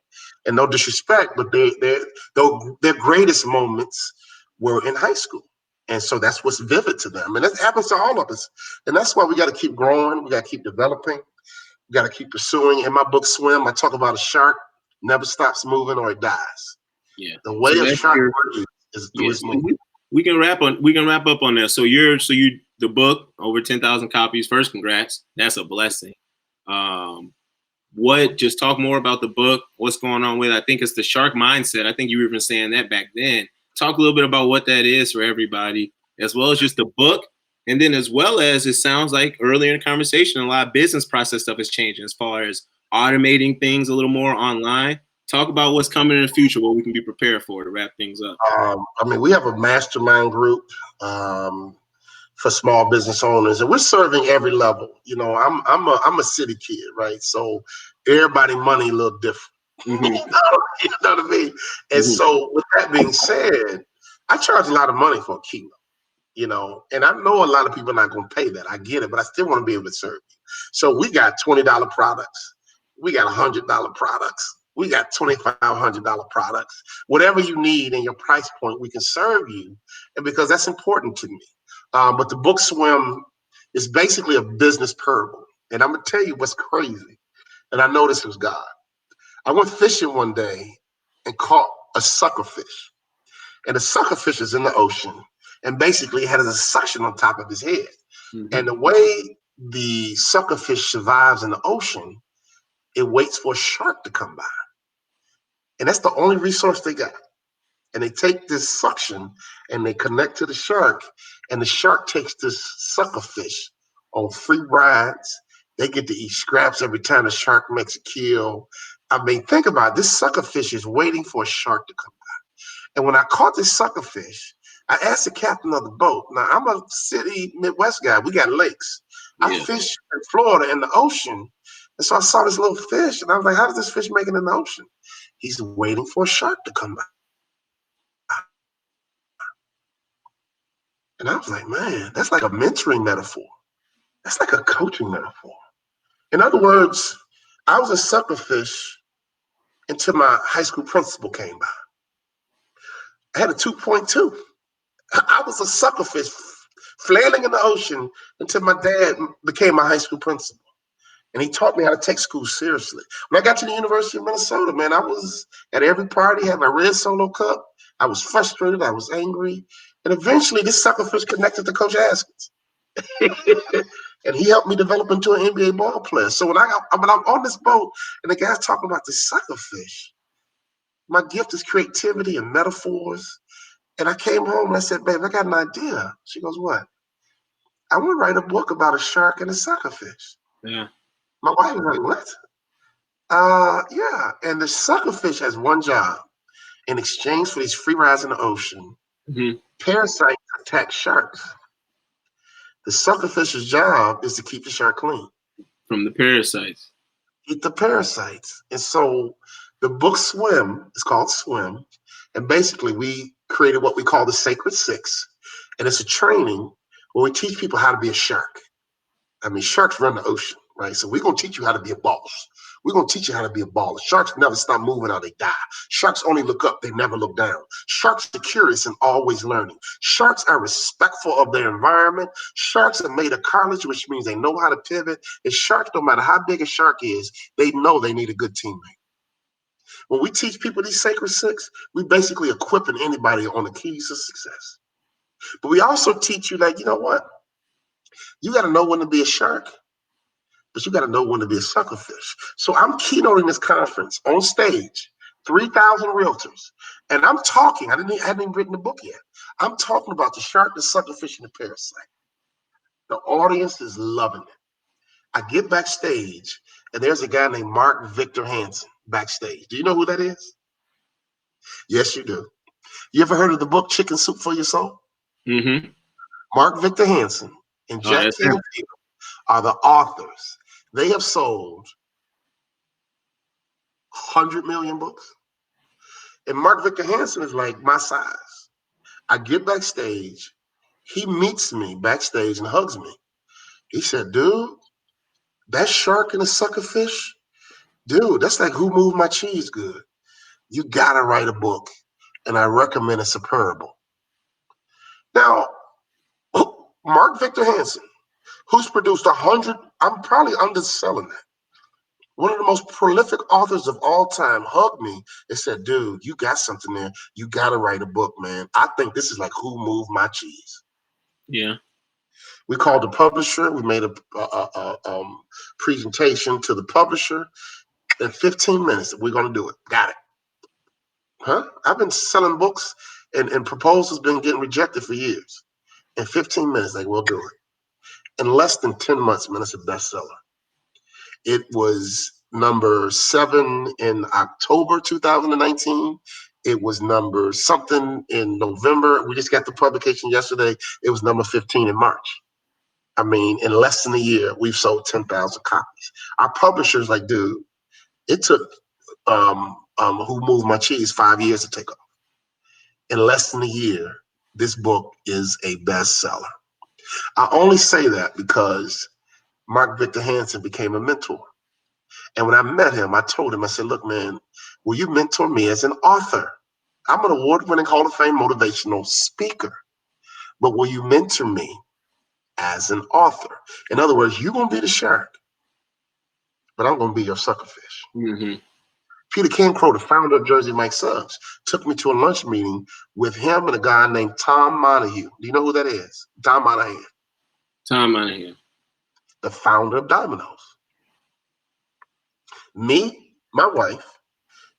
And no disrespect, but their greatest moments were in high school. And so that's what's vivid to them. And that happens to all of us. And that's why we got to keep growing. We got to keep developing. We got to keep pursuing. In my book, Swim, I talk about a shark never stops moving or it dies. Yeah. The way a shark is through its movement. We can wrap up on that. So the book, over 10,000 copies. First, congrats. That's a blessing. Just talk more about the book, what's going on with it. I think it's the shark mindset. I think you were even saying that back then. Talk a little bit about what that is for everybody, as well as just the book. And then as well as it sounds like earlier in the conversation, a lot of business process stuff is changing as far as automating things a little more online. Talk about what's coming in the future, what we can be prepared for to wrap things up. I mean, we have a mastermind group for small business owners, and we're serving every level. You know, I'm a city kid, right? So everybody money a little different. You know what I mean? And so with that being said, I charge a lot of money for a keynote. You know, and I know a lot of people are not going to pay that. I get it, but I still want to be able to serve you. So we got $20 products. We got $100 products. We got $2,500 products. Whatever you need in your price point, we can serve you. And because that's important to me. But the book Swim is basically a business parable. And I'm going to tell you what's crazy. And I know this was God. I went fishing one day and caught a suckerfish. And the suckerfish is in the ocean. And basically it has a suction on top of his head. And the way the suckerfish survives in the ocean, it waits for a shark to come by. And that's the only resource they got. And they take this suction and they connect to the shark. And the shark takes this suckerfish on free rides. They get to eat scraps every time the shark makes a kill. I mean, think about it. This suckerfish is waiting for a shark to come by. And when I caught this suckerfish, I asked the captain of the boat. Now, I'm a city Midwest guy. We got lakes. I fish in Florida in the ocean. And so I saw this little fish, and I was like, how does this fish make it in the ocean? He's waiting for a shark to come by. And I was like, man, that's like a mentoring metaphor. That's like a coaching metaphor. In other words, I was a suckerfish until my high school principal came by. I had a 2.2. I was a suckerfish flailing in the ocean until my dad became my high school principal. And he taught me how to take school seriously. When I got to the University of Minnesota, man, I was at every party, had my red Solo cup. I was frustrated. I was angry. And eventually this suckerfish connected to Coach Haskins. And he helped me develop into an NBA ball player. So when I'm on this boat and the guy's talking about this suckerfish, my gift is creativity and metaphors. And I came home and I said, babe, I got an idea. She goes, what? I want to write a book about a shark and a suckerfish. Yeah. My wife was like, what? Yeah. And the suckerfish has one job. In exchange for these free rides in the ocean, parasites attack sharks. The suckerfish's job is to keep the shark clean. From the parasites. Eat the parasites. And so The book Swim is called Swim. And basically, we created what we call the Sacred Six. And it's a training where we teach people how to be a shark. I mean, sharks run the ocean, right? So we're going to teach you how to be a boss. We're going to teach you how to be a baller. Sharks never stop moving or they die. Sharks only look up. They never look down. Sharks are curious and always learning. Sharks are respectful of their environment. Sharks are made of cartilage, which means they know how to pivot. And sharks, no matter how big a shark is, they know they need a good teammate. When we teach people these Sacred Six, we basically equipping anybody on the keys to success. But we also teach you, like, you know what? You got to know when to be a shark, but you got to know when to be a suckerfish. So I'm keynoting this conference on stage, 3,000 realtors, and I'm talking. I hadn't even written the book yet. I'm talking about the shark, the suckerfish, and the parasite. The audience is loving it. I get backstage, and there's a guy named Mark Victor Hansen backstage. Do you know who that is? Yes, you do. You ever heard of the book Chicken Soup for Your Soul? Mm-hmm. Mark Victor Hansen and Jack Canfield are the authors. They have sold 100 million books. And Mark Victor Hansen is like my size. I get backstage. He meets me backstage and hugs me. He said, dude, that shark and the suckerfish, dude, that's like Who Moved My Cheese Good. You got to write a book. And I recommend it's a parable. Now, Mark Victor Hansen, who's produced 100, I'm probably underselling that. One of the most prolific authors of all time hugged me and said, dude, you got something there. You got to write a book, man. I think this is like Who Moved My Cheese. Yeah. We called the publisher. We made a presentation to the publisher. In 15 minutes, we're going to do it. Got it. Huh? I've been selling books and proposals been getting rejected for years. In 15 minutes, like, we'll do it. In less than 10 months, man, it's a bestseller. It was number 7 in October 2019. It was number something in November. We just got the publication yesterday. It was number 15 in March. I mean, in less than a year, we've sold 10,000 copies. Our publisher's like, dude, it took Who Moved My Cheese 5 years to take off. In less than a year, this book is a bestseller. I only say that because Mark Victor Hansen became a mentor. And when I met him, I told him, I said, look, man, will you mentor me as an author? I'm an award-winning Hall of Fame motivational speaker. But will you mentor me as an author? In other words, you're going to be the shark, but I'm going to be your suckerfish. Mm-hmm. Peter Cancro, the founder of Jersey Mike Subs, took me to a lunch meeting with him and a guy named Tom Montague. Do you know who that is? Tom Monahan. Tom Monahan. The founder of Domino's. Me, my wife,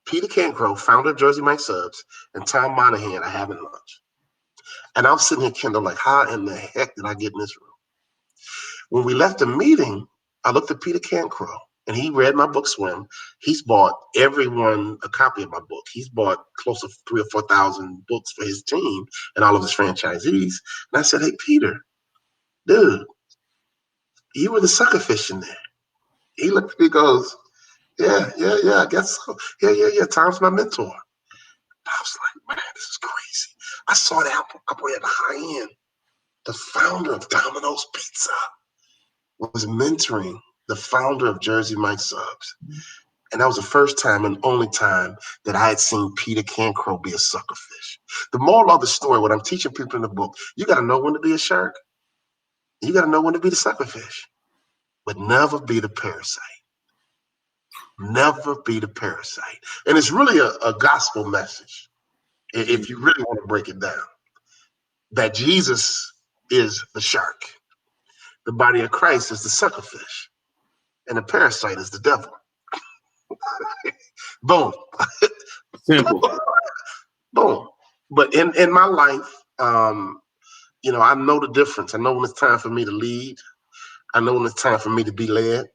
Peter Cancro, founder of Jersey Mike Subs, and Tom Monahan are having lunch. And I'm sitting here, Kendall, like, how in the heck did I get in this room? When we left the meeting, I looked at Peter Cancro, and he read my book, Swim. He's bought everyone a copy of my book. He's bought close to 3,000 or 4,000 books for his team and all of his franchisees. And I said, hey, Peter, dude, you were the suckerfish in there. He looked at me and goes, yeah, I guess so. Yeah. Tom's my mentor. I was like, man, this is crazy. I saw that up at the high end. The founder of Domino's Pizza was mentoring the founder of Jersey Mike Subs. And that was the first time and only time that I had seen Peter Cancro be a suckerfish. The moral of the story, what I'm teaching people in the book, you got to know when to be a shark. You got to know when to be the suckerfish, but never be the parasite. Never be the parasite. And it's really a gospel message, if you really want to break it down, that Jesus is the shark. The body of Christ is the suckerfish. And the parasite is the devil. Boom. Simple. Boom. But in my life, I know the difference. I know when it's time for me to lead. I know when it's time for me to be led.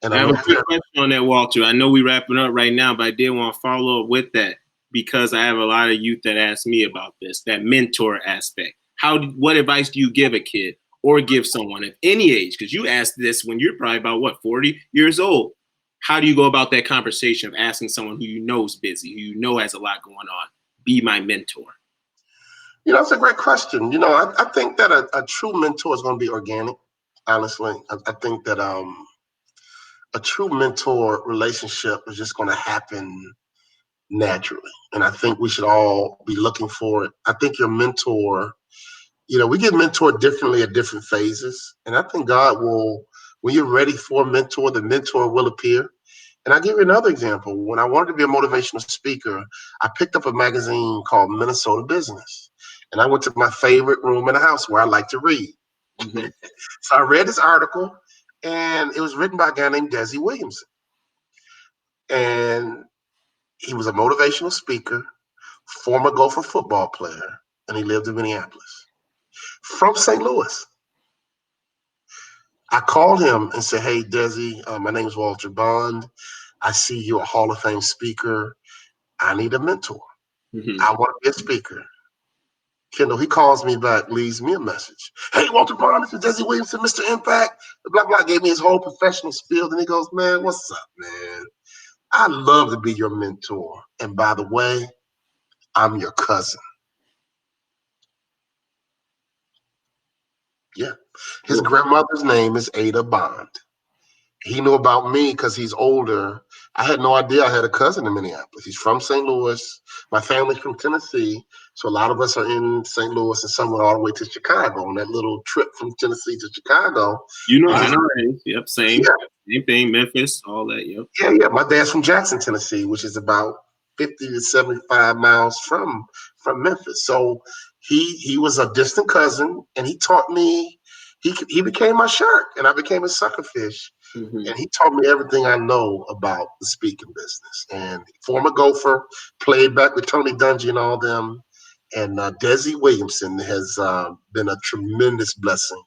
And I have a quick question on that, Walter. I know we're wrapping up right now, but I did want to follow up with that because I have a lot of youth that ask me about this, that mentor aspect. What advice do you give a kid or give someone at any age? Because you asked this when you're probably about, 40 years old. how do you go about that conversation of asking someone who you know is busy, who you know has a lot going on, be my mentor? You know, it's a great question. You know, I think that a true mentor is going to be organic. Honestly, I think that a true mentor relationship is just going to happen naturally, and I think we should all be looking for it. I think your mentor, you know, we get mentored differently at different phases, and I think God will, when you're ready for a mentor, the mentor will appear. And I'll give you another example. When I wanted to be a motivational speaker, I picked up a magazine called Minnesota Business. And I went to my favorite room in the house where I like to read. Mm-hmm. So I read this article, and it was written by a guy named Desi Williamson. And he was a motivational speaker, former Gopher football player, and he lived in Minneapolis. From St. Louis. I called him and said, "Hey, Desi, my name is Walter Bond. I see you're a Hall of Fame speaker. I need a mentor. Mm-hmm. I want to be a speaker." Kendall, he calls me back, leaves me a message. "Hey, Walter Bond, this is Desi Williamson, Mr. Impact." Blah, blah, gave me his whole professional spiel. Then he goes, "Man, what's up, man? I'd love to be your mentor. And by the way, I'm your cousin." Yeah. His grandmother's name is Ada Bond. He knew about me because he's older. I had no idea I had a cousin in Minneapolis. He's from St. Louis. My family's from Tennessee. So a lot of us are in St. Louis, and some went all the way to Chicago on that little trip from Tennessee to Chicago. You know, And I his, know. Yep, same. yeah, Same thing. Memphis, all that. Yep. yeah. My dad's from Jackson, Tennessee, which is about 50 to 75 miles from Memphis. So he was a distant cousin, and he taught me. He became my shark, and I became a suckerfish. Mm-hmm. And he taught me everything I know about the speaking business. And former Gopher, played back with Tony Dungy and all them. And Desi Williamson has been a tremendous blessing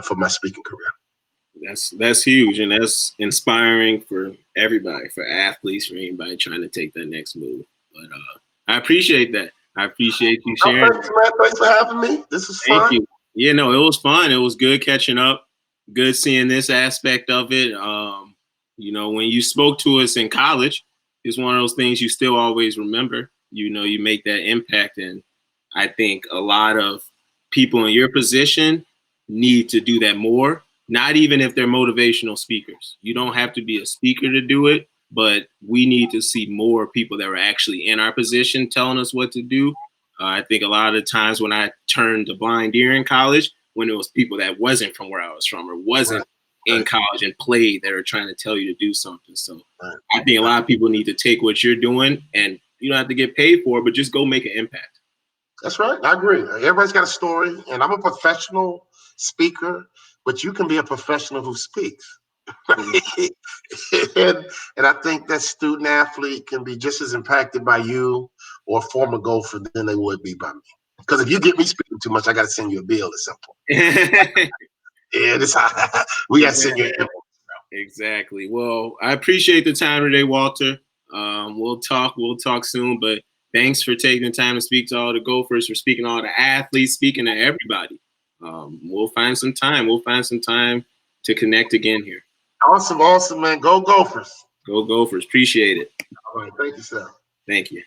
for my speaking career. That's huge, and that's inspiring for everybody, for athletes, for anybody trying to take that next move. But I appreciate that. I appreciate you Oh, sharing. thanks, man. Thanks for having me. This was Thank fun. you. Yeah, no, it was fun. It was good catching up. Good seeing this aspect of it. You know, when you spoke to us in college, it's one of those things you still always remember. You know, you make that impact, and I think a lot of people in your position need to do that more. Not even if they're motivational speakers. You don't have to be a speaker to do it, but we need to see more people that are actually in our position telling us what to do. I think a lot of the times when I turned a blind ear in college, when it was people that wasn't from where I was from or wasn't in college and played that are trying to tell you to do something. So I think a lot of people need to take what you're doing, and you don't have to get paid for it, but just go make an impact. That's right. I agree. Everybody's got a story, and I'm a professional speaker, but you can be a professional who speaks. and, and I think that student athlete can be just as impacted by you or a former Gopher than they would be by me. Because if you get me speaking too much, I got to send you a bill at some point. Yeah, we got to send you an bill. Exactly. Well, I appreciate the time today, Walter. We'll talk soon, but thanks for taking the time to speak to all the Gophers, for speaking to all the athletes, speaking to everybody. We'll find some time. We'll find some time to connect again here. Awesome, man. Go Gophers. Go Gophers. Appreciate it. All right. Thank you, sir. Thank you.